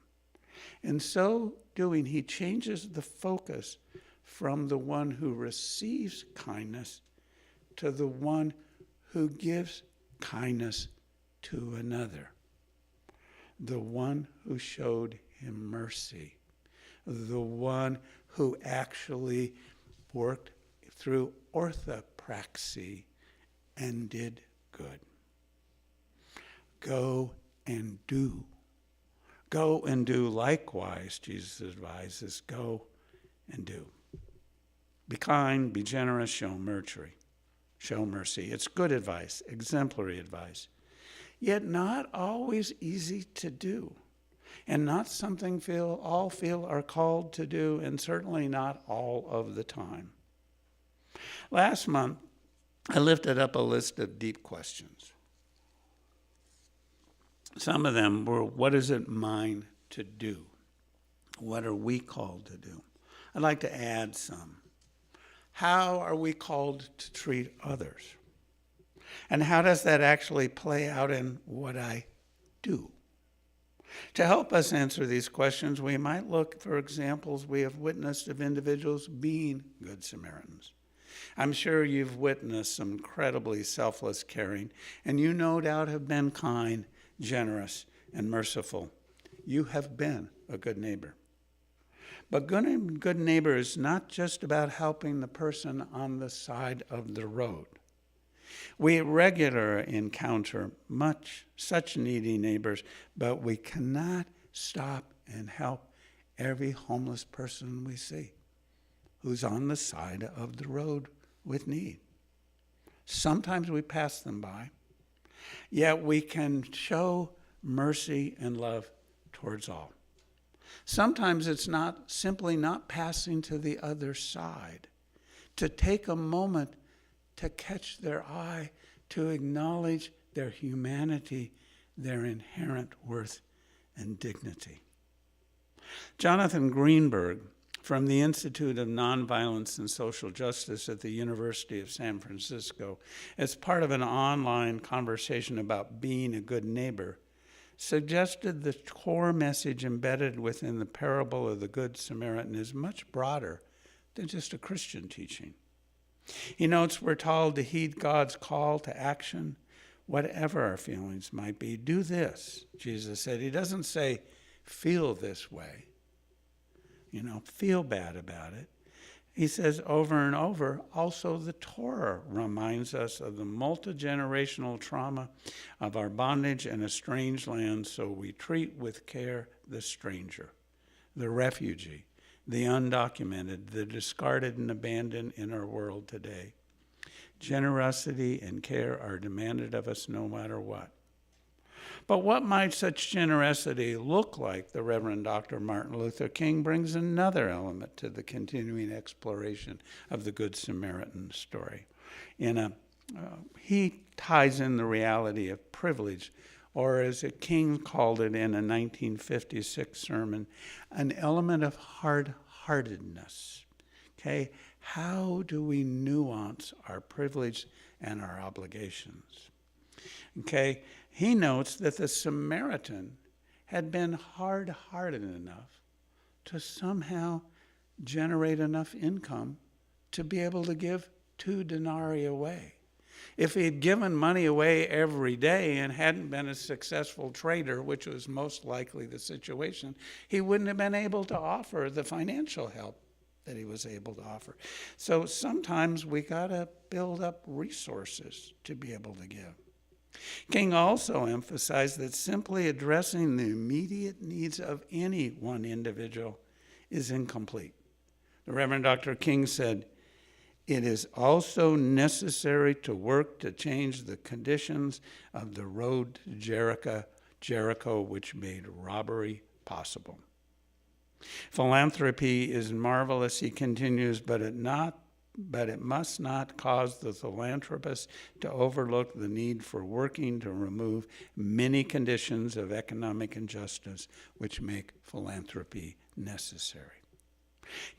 In so doing, he changes the focus from the one who receives kindness to the one who gives kindness to another. The one who showed him mercy. The one who actually worked through orthopraxy and did good. Go and do. Go and do likewise, Jesus advises. Go and do. Be kind, be generous, show mercy. Show mercy. It's good advice, exemplary advice, yet not always easy to do, and not something all feel are called to do, and certainly not all of the time. Last month, I lifted up a list of deep questions. Some of them were, what is it mine to do? What are we called to do? I'd like to add some. How are we called to treat others? And how does that actually play out in what I do? To help us answer these questions, we might look for examples we have witnessed of individuals being Good Samaritans. I'm sure you've witnessed some incredibly selfless caring, and you no doubt have been kind, generous, and merciful. You have been a good neighbor. But good neighbor is not just about helping the person on the side of the road. We regularly encounter such needy neighbors, but we cannot stop and help every homeless person we see who's on the side of the road with need. Sometimes we pass them by, yet we can show mercy and love towards all. Sometimes it's simply not passing to the other side, to take a moment to catch their eye, to acknowledge their humanity, their inherent worth and dignity. Jonathan Greenberg, from the Institute of Nonviolence and Social Justice at the University of San Francisco, as part of an online conversation about being a good neighbor, suggested the core message embedded within the parable of the Good Samaritan is much broader than just a Christian teaching. He notes we're told to heed God's call to action, whatever our feelings might be. Do this, Jesus said. He doesn't say, feel this way. Feel bad about it. He says over and over, also the Torah reminds us of the multi-generational trauma of our bondage in a strange land, so we treat with care the stranger, the refugee, the undocumented, the discarded and abandoned in our world today. Generosity and care are demanded of us no matter what. But what might such generosity look like? The Reverend Dr. Martin Luther King brings another element to the continuing exploration of the Good Samaritan story. He ties in the reality of privilege, or as King called it in a 1956 sermon, an element of hard-heartedness. Okay, how do we nuance our privilege and our obligations? Okay, he notes that the Samaritan had been hard-hearted enough to somehow generate enough income to be able to give 2 denarii away. If he had given money away every day and hadn't been a successful trader, which was most likely the situation, he wouldn't have been able to offer the financial help that he was able to offer. So sometimes we got to build up resources to be able to give. King also emphasized that simply addressing the immediate needs of any one individual is incomplete. The Reverend Dr. King said, it is also necessary to work to change the conditions of the road to Jericho, which made robbery possible. Philanthropy is marvelous, he continues, but it must not cause the philanthropist to overlook the need for working to remove many conditions of economic injustice which make philanthropy necessary.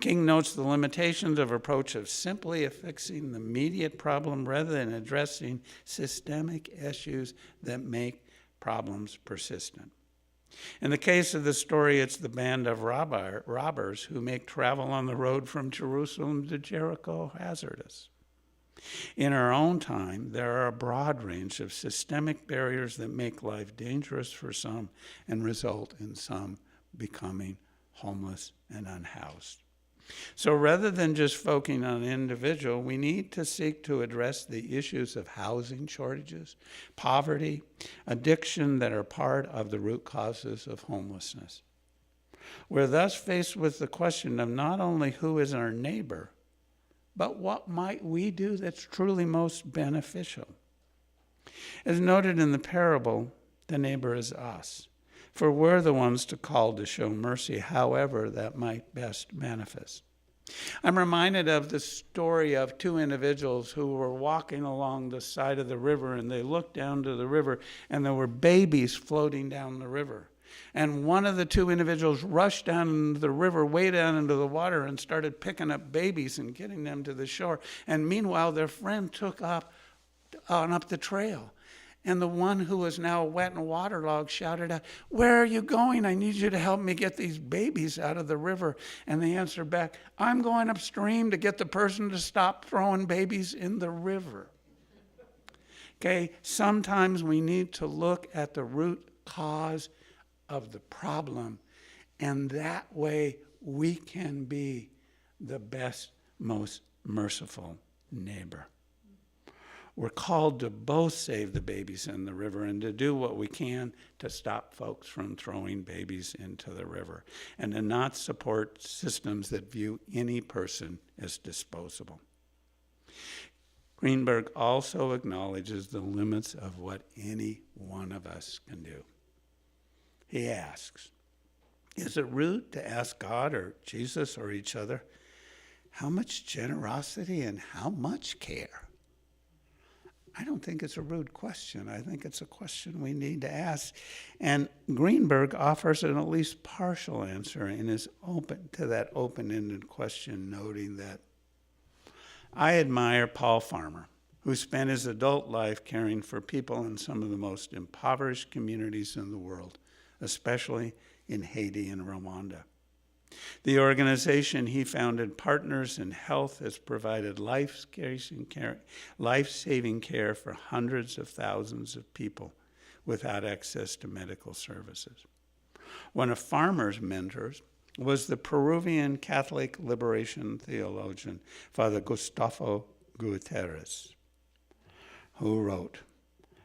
King notes the limitations of approach of simply fixing the immediate problem rather than addressing systemic issues that make problems persistent. In the case of the story, it's the band of robbers who make travel on the road from Jerusalem to Jericho hazardous. In our own time, there are a broad range of systemic barriers that make life dangerous for some and result in some becoming homeless and unhoused. So rather than just focusing on an individual, we need to seek to address the issues of housing shortages, poverty, addiction that are part of the root causes of homelessness. We're thus faced with the question of not only who is our neighbor, but what might we do that's truly most beneficial. As noted in the parable, the neighbor is us, for we're the ones called to show mercy, however that might best manifest. I'm reminded of the story of 2 individuals who were walking along the side of the river, and they looked down to the river, and there were babies floating down the river. And one of the 2 individuals rushed down into the river, way down into the water, and started picking up babies and getting them to the shore. And meanwhile, their friend took up the trail. And the one who was now wet and waterlogged shouted out, "Where are you going? I need you to help me get these babies out of the river." And they answered back, "I'm going upstream to get the person to stop throwing babies in the river." Okay, sometimes we need to look at the root cause of the problem, and that way we can be the best, most merciful neighbor. We're called to both save the babies in the river and to do what we can to stop folks from throwing babies into the river, and to not support systems that view any person as disposable. Greenberg also acknowledges the limits of what any one of us can do. He asks, is it rude to ask God or Jesus or each other, how much generosity and how much care? I don't think it's a rude question. I think it's a question we need to ask. And Greenberg offers an at least partial answer and is open to that open-ended question, noting that I admire Paul Farmer, who spent his adult life caring for people in some of the most impoverished communities in the world, especially in Haiti and Rwanda. The organization he founded, Partners in Health, has provided life-saving care for hundreds of thousands of people without access to medical services. One of Farmer's mentors was the Peruvian Catholic liberation theologian, Father Gustavo Gutierrez, who wrote,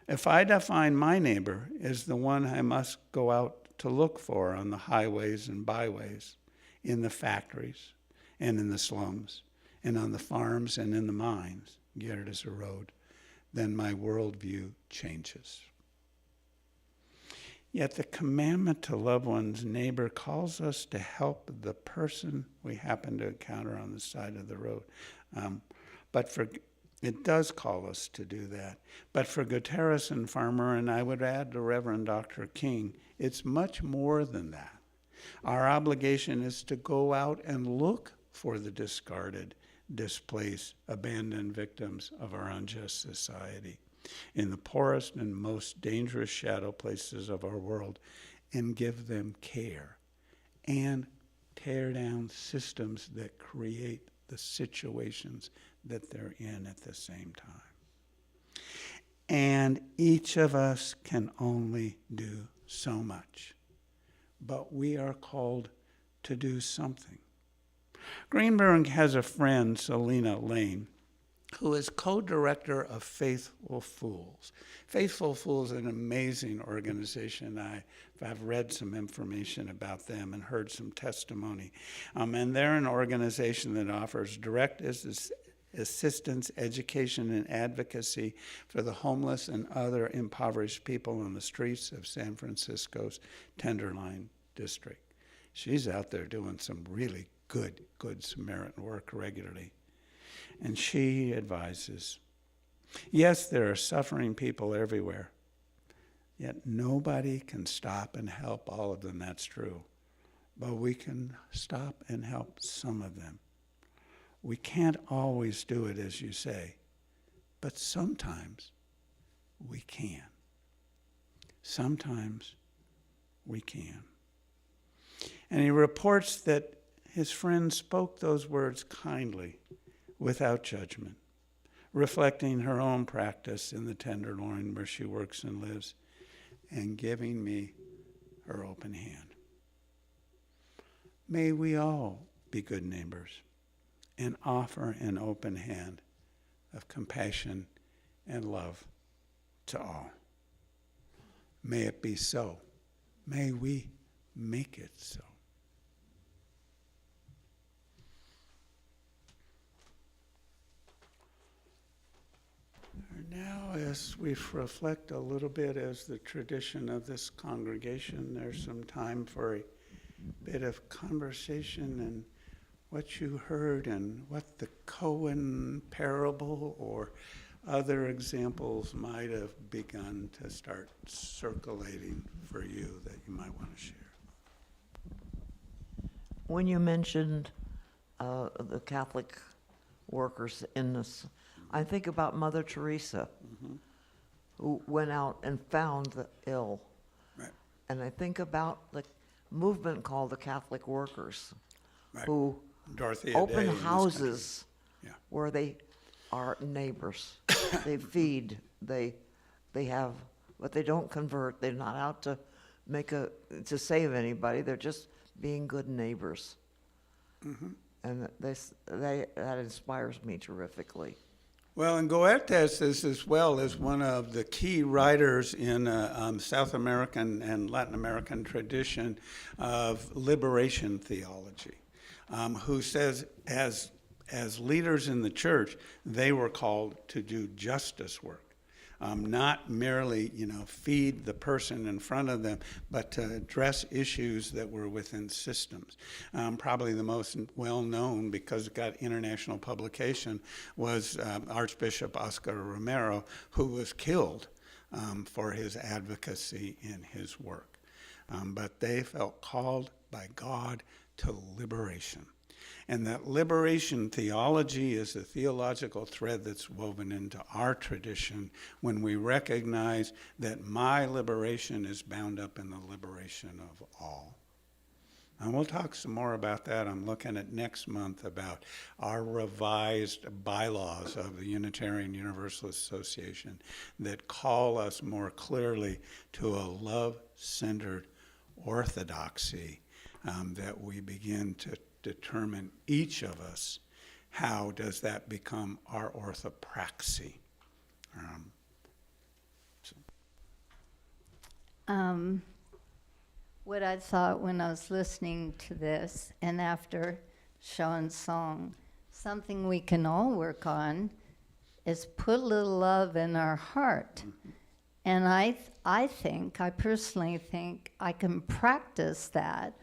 "If I define my neighbor as the one I must go out to look for on the highways and byways, in the factories and in the slums, and on the farms and in the mines," Gerdes wrote, "then my worldview changes." Yet the commandment to love one's neighbor calls us to help the person we happen to encounter on the side of the road. It does call us to do that. But for Gutierrez and Farmer, and I would add to Reverend Dr. King, it's much more than that. Our obligation is to go out and look for the discarded, displaced, abandoned victims of our unjust society in the poorest and most dangerous shadow places of our world, and give them care and tear down systems that create the situations that they're in at the same time. And each of us can only do so much, but we are called to do something. Greenberg has a friend, Selena Lane, who is co-director of Faithful Fools. Faithful Fools is an amazing organization. I've read some information about them and heard some testimony. And they're an organization that offers direct assistance, education, and advocacy for the homeless and other impoverished people on the streets of San Francisco's Tenderloin district. She's out there doing some really good Samaritan work regularly. And she advises, yes, there are suffering people everywhere, yet nobody can stop and help all of them. That's true. But we can stop and help some of them. We can't always do it, as you say, but sometimes we can. Sometimes we can. And he reports that his friend spoke those words kindly, without judgment, reflecting her own practice in the Tenderloin where she works and lives, and giving me her open hand. May we all be good neighbors and offer an open hand of compassion and love to all. May it be so. May we make it so. Now, as we reflect a little bit as the tradition of this congregation, there's some time for a bit of conversation and what you heard and what the Cohen parable or other examples might have begun to start circulating for you that you might want to share. When you mentioned the Catholic workers in this, I think about Mother Teresa, who went out and found the ill. Right. And I think about the movement called the Catholic Workers, Right. who Dorothea Day in open this houses Yeah. where they are neighbors. They feed, they have, but they don't convert. They're not out to to save anybody. They're just being good neighbors. And that inspires me terrifically. Well, and Goethe's is as well as one of the key writers in South American and Latin American tradition of liberation theology, who says as leaders in the church, they were called to do justice work. Not merely, feed the person in front of them, but to address issues that were within systems. Probably the most well-known, because it got international publication, was Archbishop Oscar Romero, who was killed for his advocacy in his work. But they felt called by God to liberation. And that liberation theology is the theological thread that's woven into our tradition when we recognize that my liberation is bound up in the liberation of all. And we'll talk some more about that. I'm looking at next month about our revised bylaws of the Unitarian Universalist Association that call us more clearly to a love-centered orthodoxy that we begin to determine each of us, how does that become our orthopraxy? What I thought when I was listening to this, and after Sean's song, something we can all work on is put a little love in our heart. And I personally think I can practice that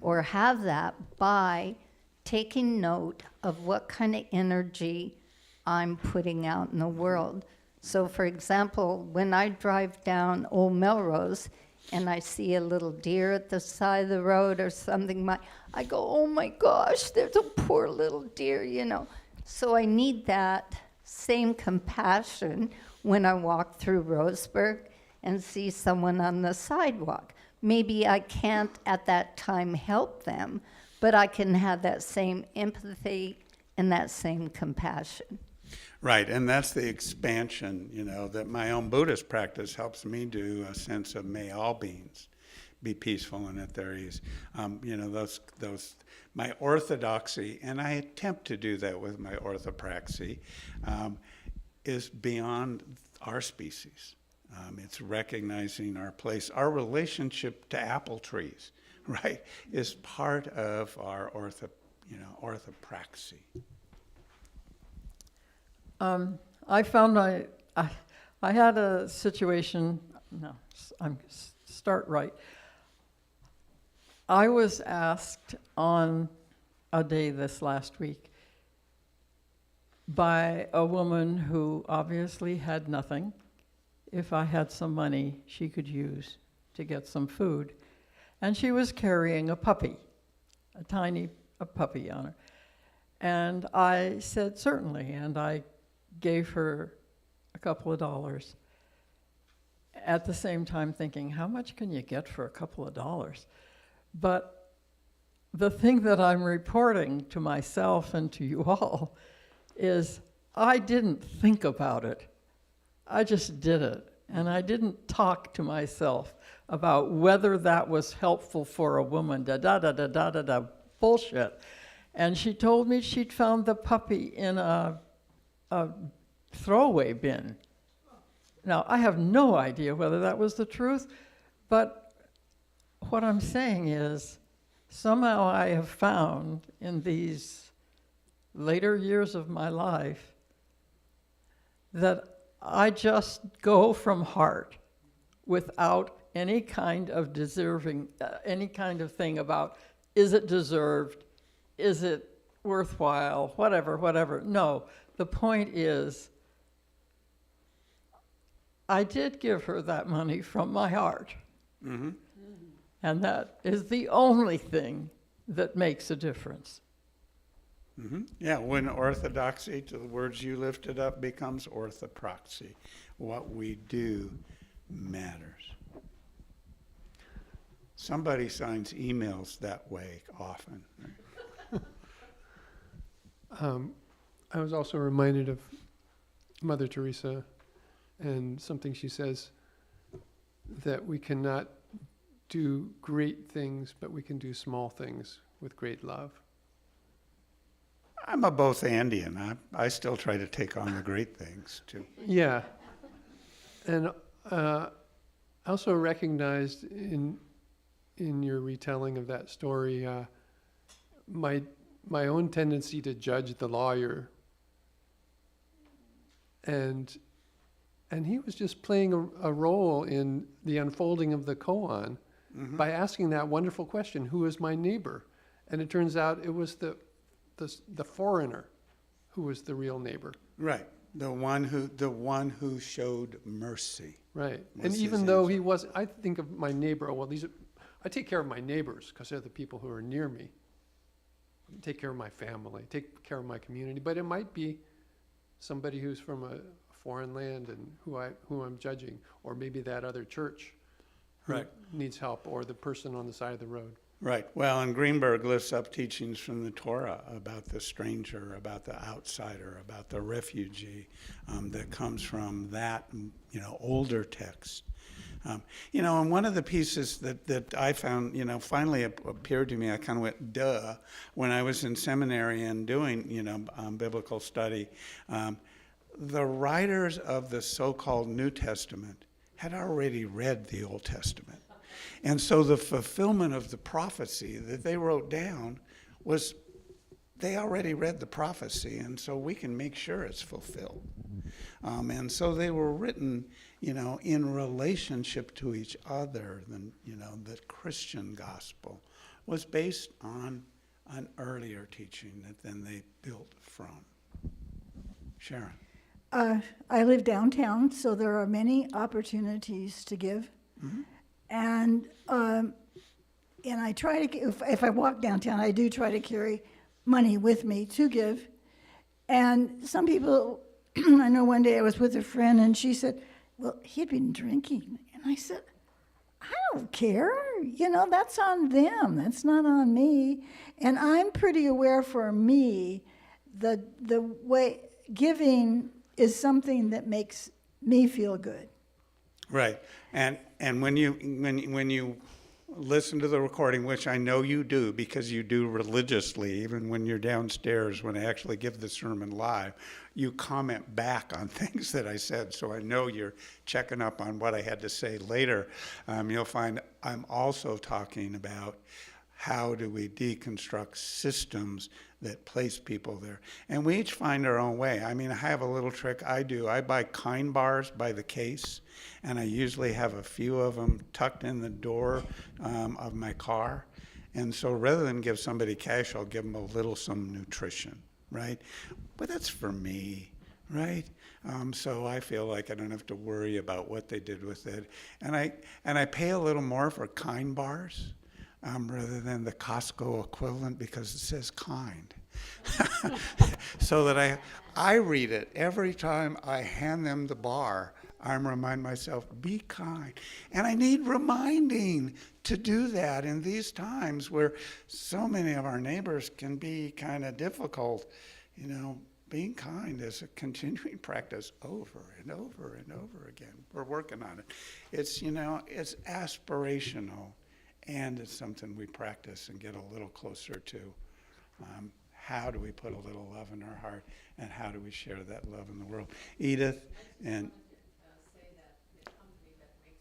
or have that by taking note of what kind of energy I'm putting out in the world. So for example, when I drive down Old Melrose and I see a little deer at the side of the road or something, I go, oh my gosh, there's a poor little deer, So I need that same compassion when I walk through Roseburg and see someone on the sidewalk. Maybe I can't at that time help them, but I can have that same empathy and that same compassion. Right, and that's the expansion, that my own Buddhist practice helps me do, a sense of may all beings be peaceful and at their ease. Those my orthodoxy, and I attempt to do that with my orthopraxy, is beyond our species. It's recognizing our place. Our relationship to apple trees, right, is part of our orthopraxy. I found I had a situation. No, start right. I was asked on a day this last week by a woman who obviously had nothing, if I had some money she could use to get some food. And she was carrying a puppy, a puppy on her. And I said, certainly, and I gave her a couple of dollars. At the same time thinking, how much can you get for a couple of dollars? But the thing that I'm reporting to myself and to you all is I didn't think about it. I just did it, and I didn't talk to myself about whether that was helpful for a woman, bullshit. And she told me she'd found the puppy in a throwaway bin. Now, I have no idea whether that was the truth, but what I'm saying is somehow I have found in these later years of my life that I just go from heart without any kind of deserving, any kind of thing about, is it deserved? Is it worthwhile? Whatever. No, the point is, I did give her that money from my heart. Mm-hmm. And that is the only thing that makes a difference. Yeah, when orthodoxy, to the words you lifted up, becomes orthopraxy. What we do matters. Somebody signs emails that way often. I was also reminded of Mother Teresa and something she says, that we cannot do great things, but we can do small things with great love. I'm a both Andean. I still try to take on the great things too. Yeah. And I also recognized in your retelling of that story, my own tendency to judge the lawyer. And he was just playing a role in the unfolding of the koan by asking that wonderful question, who is my neighbor? And it turns out it was the foreigner who was the real neighbor. Right. The one who showed mercy. Right. Was And his even though answer. he was, I think of my neighbor, well, I take care of my neighbors because they're the people who are near me. Take care of my family, take care of my community, but it might be somebody who's from a foreign land and who I'm judging, or maybe that other church who Right. needs help, or the person on the side of the road. Right. Well, and Greenberg lifts up teachings from the Torah about the stranger, about the outsider, about the refugee that comes from that, older text. And one of the pieces that I found, finally appeared to me, I kind of went, duh, when I was in seminary and doing, biblical study. The writers of the so-called New Testament had already read the Old Testament. And so the fulfillment of the prophecy that they wrote down was, they already read the prophecy, and so we can make sure it's fulfilled. And so they were written, in relationship to each other. The Christian gospel was based on an earlier teaching that then they built from. Sharon. I live downtown, so there are many opportunities to give. And I try to, if I walk downtown, I do try to carry money with me to give. And some people, I know one day I was with a friend and she said, well, he'd been drinking. And I said, I don't care. That's on them. That's not on me. And I'm pretty aware for me, the way giving is something that makes me feel good. Right. And when you listen to the recording, which I know you do because you do religiously, even when you're downstairs, when I actually give the sermon live, you comment back on things that I said. So I know you're checking up on what I had to say later. You'll find I'm also talking about how do we deconstruct systems that place people there. And we each find our own way. I mean, I have a little trick I do. I buy Kind bars by the case, and I usually have a few of them tucked in the door of my car. And so rather than give somebody cash, I'll give them some nutrition, right? But that's for me, right? So I feel like I don't have to worry about what they did with it. And I pay a little more for Kind bars. Rather than the Costco equivalent because it says kind. So that I read it every time I hand them the bar. I remind myself, be kind. And I need reminding to do that in these times where so many of our neighbors can be kind of difficult. Being kind is a continuing practice over and over and over again. We're working on it. It's aspirational. And it's something we practice and get a little closer to. How do we put a little love in our heart, and how do we share that love in the world? Edith and Say that the company that makes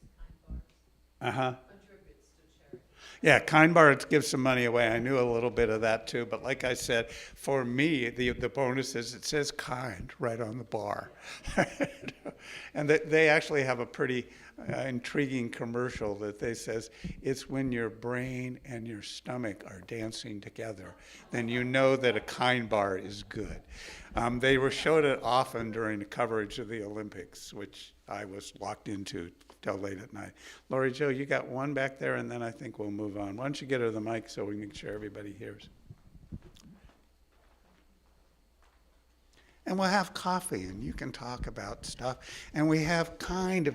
Kind Bars contributes to charity. Yeah, Kind Bar gives some money away. I knew a little bit of that too, but like I said, for me, the bonus is it says kind right on the bar. And they actually have a pretty intriguing commercial that they says, it's when your brain and your stomach are dancing together, then you know that a Kind Bar is good. They showed it often during the coverage of the Olympics, which I was locked into till late at night. Lori Jo, you got one back there, and then I think we'll move on. Why don't you get her the mic so we can make sure everybody hears? and we'll have coffee, and you can talk about stuff. And we have kind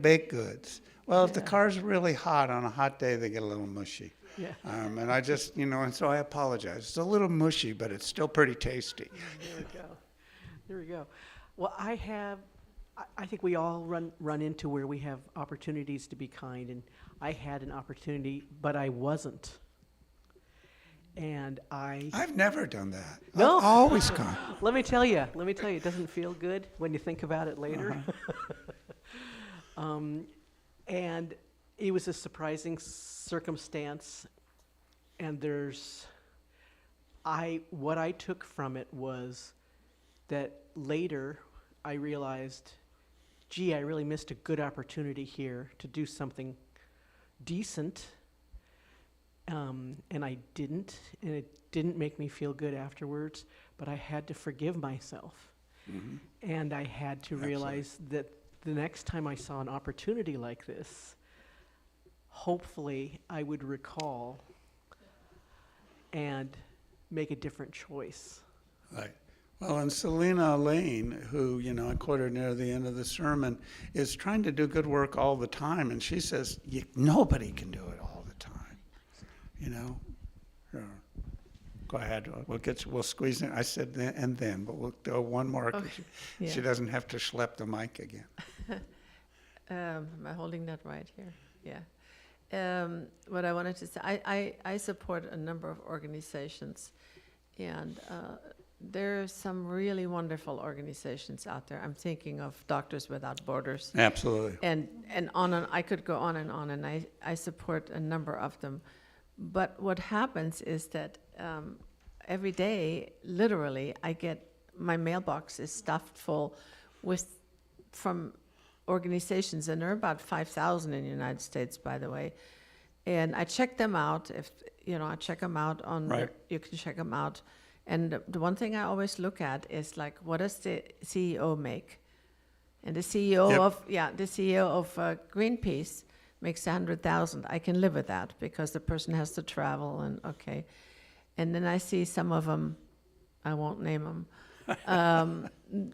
baked goods. Well, if the car's really hot on a hot day, they get a little mushy. Yeah. And I just, and so I apologize. It's a little mushy, but it's still pretty tasty. There we go. There we go. Well, I think we all run into where we have opportunities to be kind, and I had an opportunity, but I wasn't. And I've never done that. No? I've always gone. let me tell you, it doesn't feel good when you think about it later. And it was a surprising circumstance, and what I took from it was that later I realized, gee, I really missed a good opportunity here to do something decent, and I didn't, and it didn't make me feel good afterwards, but I had to forgive myself. And I had to realize that the next time I saw an opportunity like this, hopefully I would recall and make a different choice. Right. Well, and Selena Lane, who, I quoted near the end of the sermon, is trying to do good work all the time. And she says, nobody can do it all the time, Sure. Go ahead. We'll squeeze in. I said then, but we'll do one more. Okay. She doesn't have to schlep the mic again. Am I holding that right here? Yeah. What I wanted to say, I support a number of organizations, and there are some really wonderful organizations out there. I'm thinking of Doctors Without Borders. Absolutely. And I could go on, and I support a number of them. But what happens is that every day, literally, my mailbox is stuffed full from organizations, and there are about 5,000 in the United States, by the way. And I check them out. I check them out on. Right. You can check them out. And the one thing I always look at is what does the CEO make? And the CEO of Greenpeace makes 100,000. I can live with that because the person has to travel and okay. And then I see some of them, I won't name them.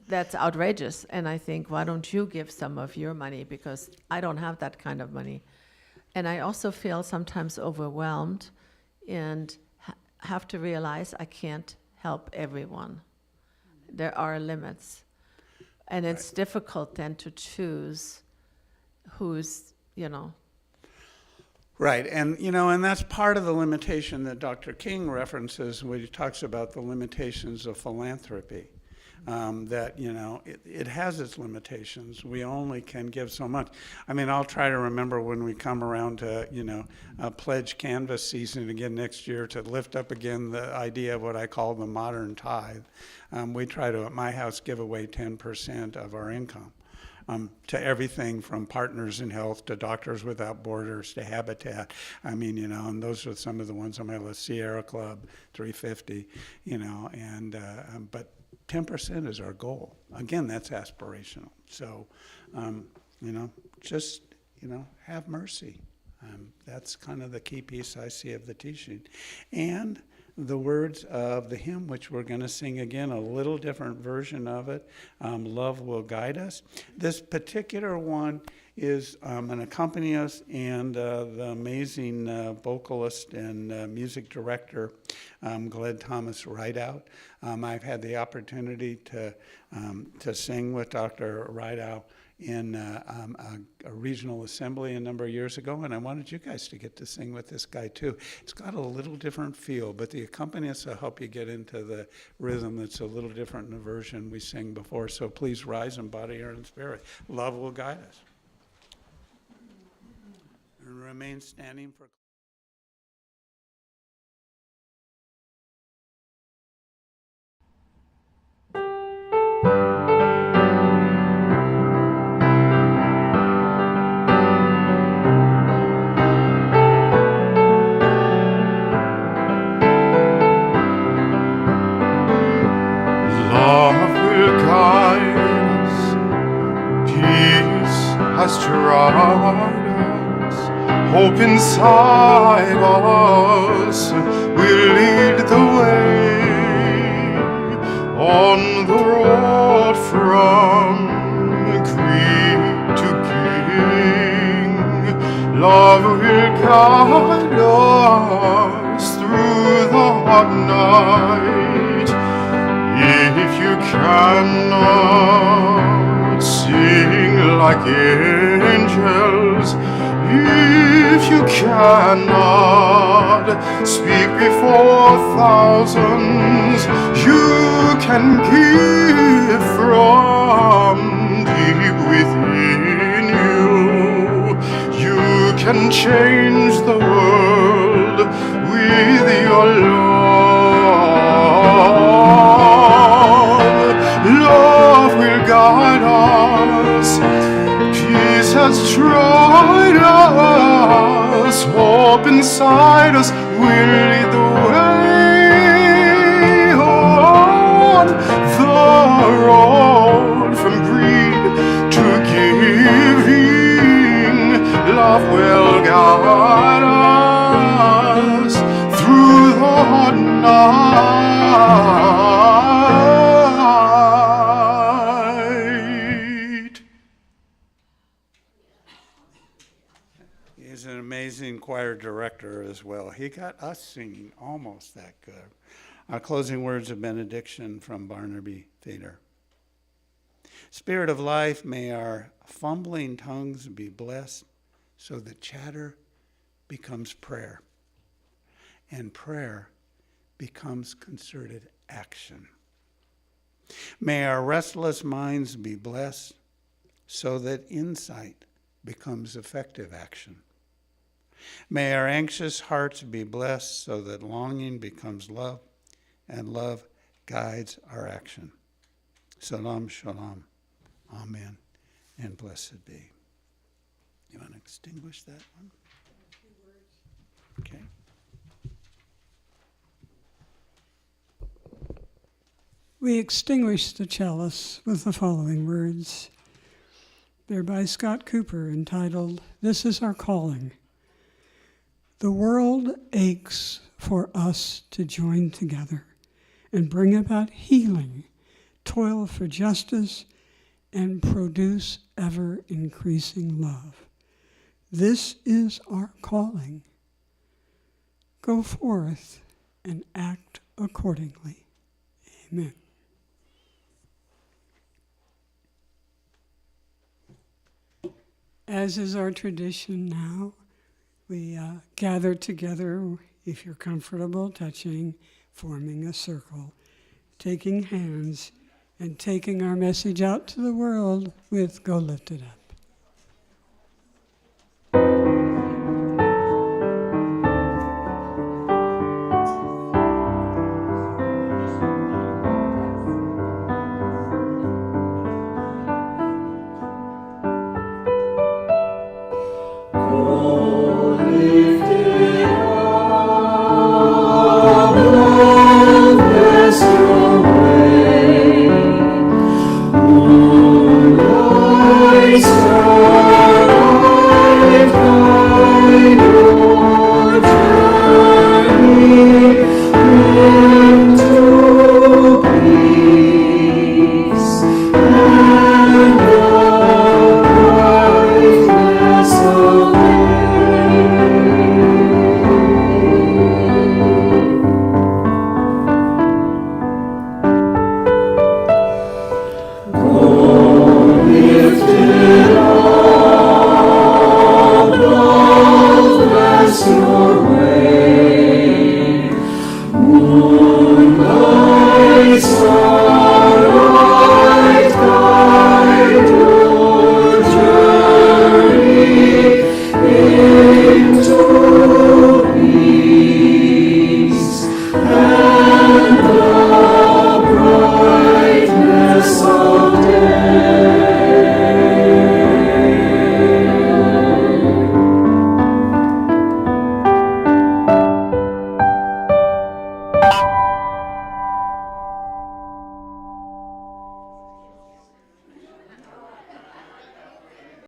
That's outrageous. And I think, why don't you give some of your money? Because I don't have that kind of money. And I also feel sometimes overwhelmed and have to realize I can't help everyone. There are limits. And it's difficult then to choose who's, Right, and and that's part of the limitation that Dr. King references when he talks about the limitations of philanthropy. That it has its limitations. We only can give so much. I'll try to remember when we come around to pledge canvas season again next year to lift up again the idea of what I call the modern tithe. We try to at my house give away 10% of our income. To everything from Partners in Health to Doctors Without Borders to Habitat. And those are some of the ones on my list. Sierra Club, 350, but 10% is our goal. Again, that's aspirational. So, just, have mercy. That's kind of the key piece I see of the teaching. And the words of the hymn, which we're going to sing again, a little different version of it, Love Will Guide Us. This particular one is an accompanist and the amazing vocalist and music director, Glenn Thomas Rideout. I've had the opportunity to sing with Dr. Rideout in a regional assembly a number of years ago, and I wanted you guys to get to sing with this guy too. It's got a little different feel, but the accompanist will help you get into the rhythm that's a little different in the version we sang before. So please rise in body and spirit. Love will guide us. And remain standing for... Has trod us, hope inside us will lead the way. at night. If you cannot sing like angels, if you cannot speak before thousands, you can give from deep within you. You can change the world with your love. Love will guide us. Peace has tried us. Hope inside us will lead the way on the road from greed to giving. Love will guide us through the night. He's an amazing choir director as well. He got us singing almost that good. Our closing words of benediction from Barnaby Theater. Spirit of life, may our fumbling tongues be blessed so that chatter becomes prayer and prayer becomes concerted action. May our restless minds be blessed so that insight becomes effective action. May our anxious hearts be blessed so that longing becomes love and love guides our action. Shalom, shalom. Amen. And blessed be. You want to extinguish that one? Okay. We extinguish the chalice with the following words. They're by Scott Cooper, entitled, "This is Our Calling." The world aches for us to join together and bring about healing, toil for justice, and produce ever-increasing love. This is our calling. Go forth and act accordingly. Amen. As is our tradition now, we gather together, if you're comfortable, touching, forming a circle, taking hands, and taking our message out to the world with Go Lift It Up. Thank you.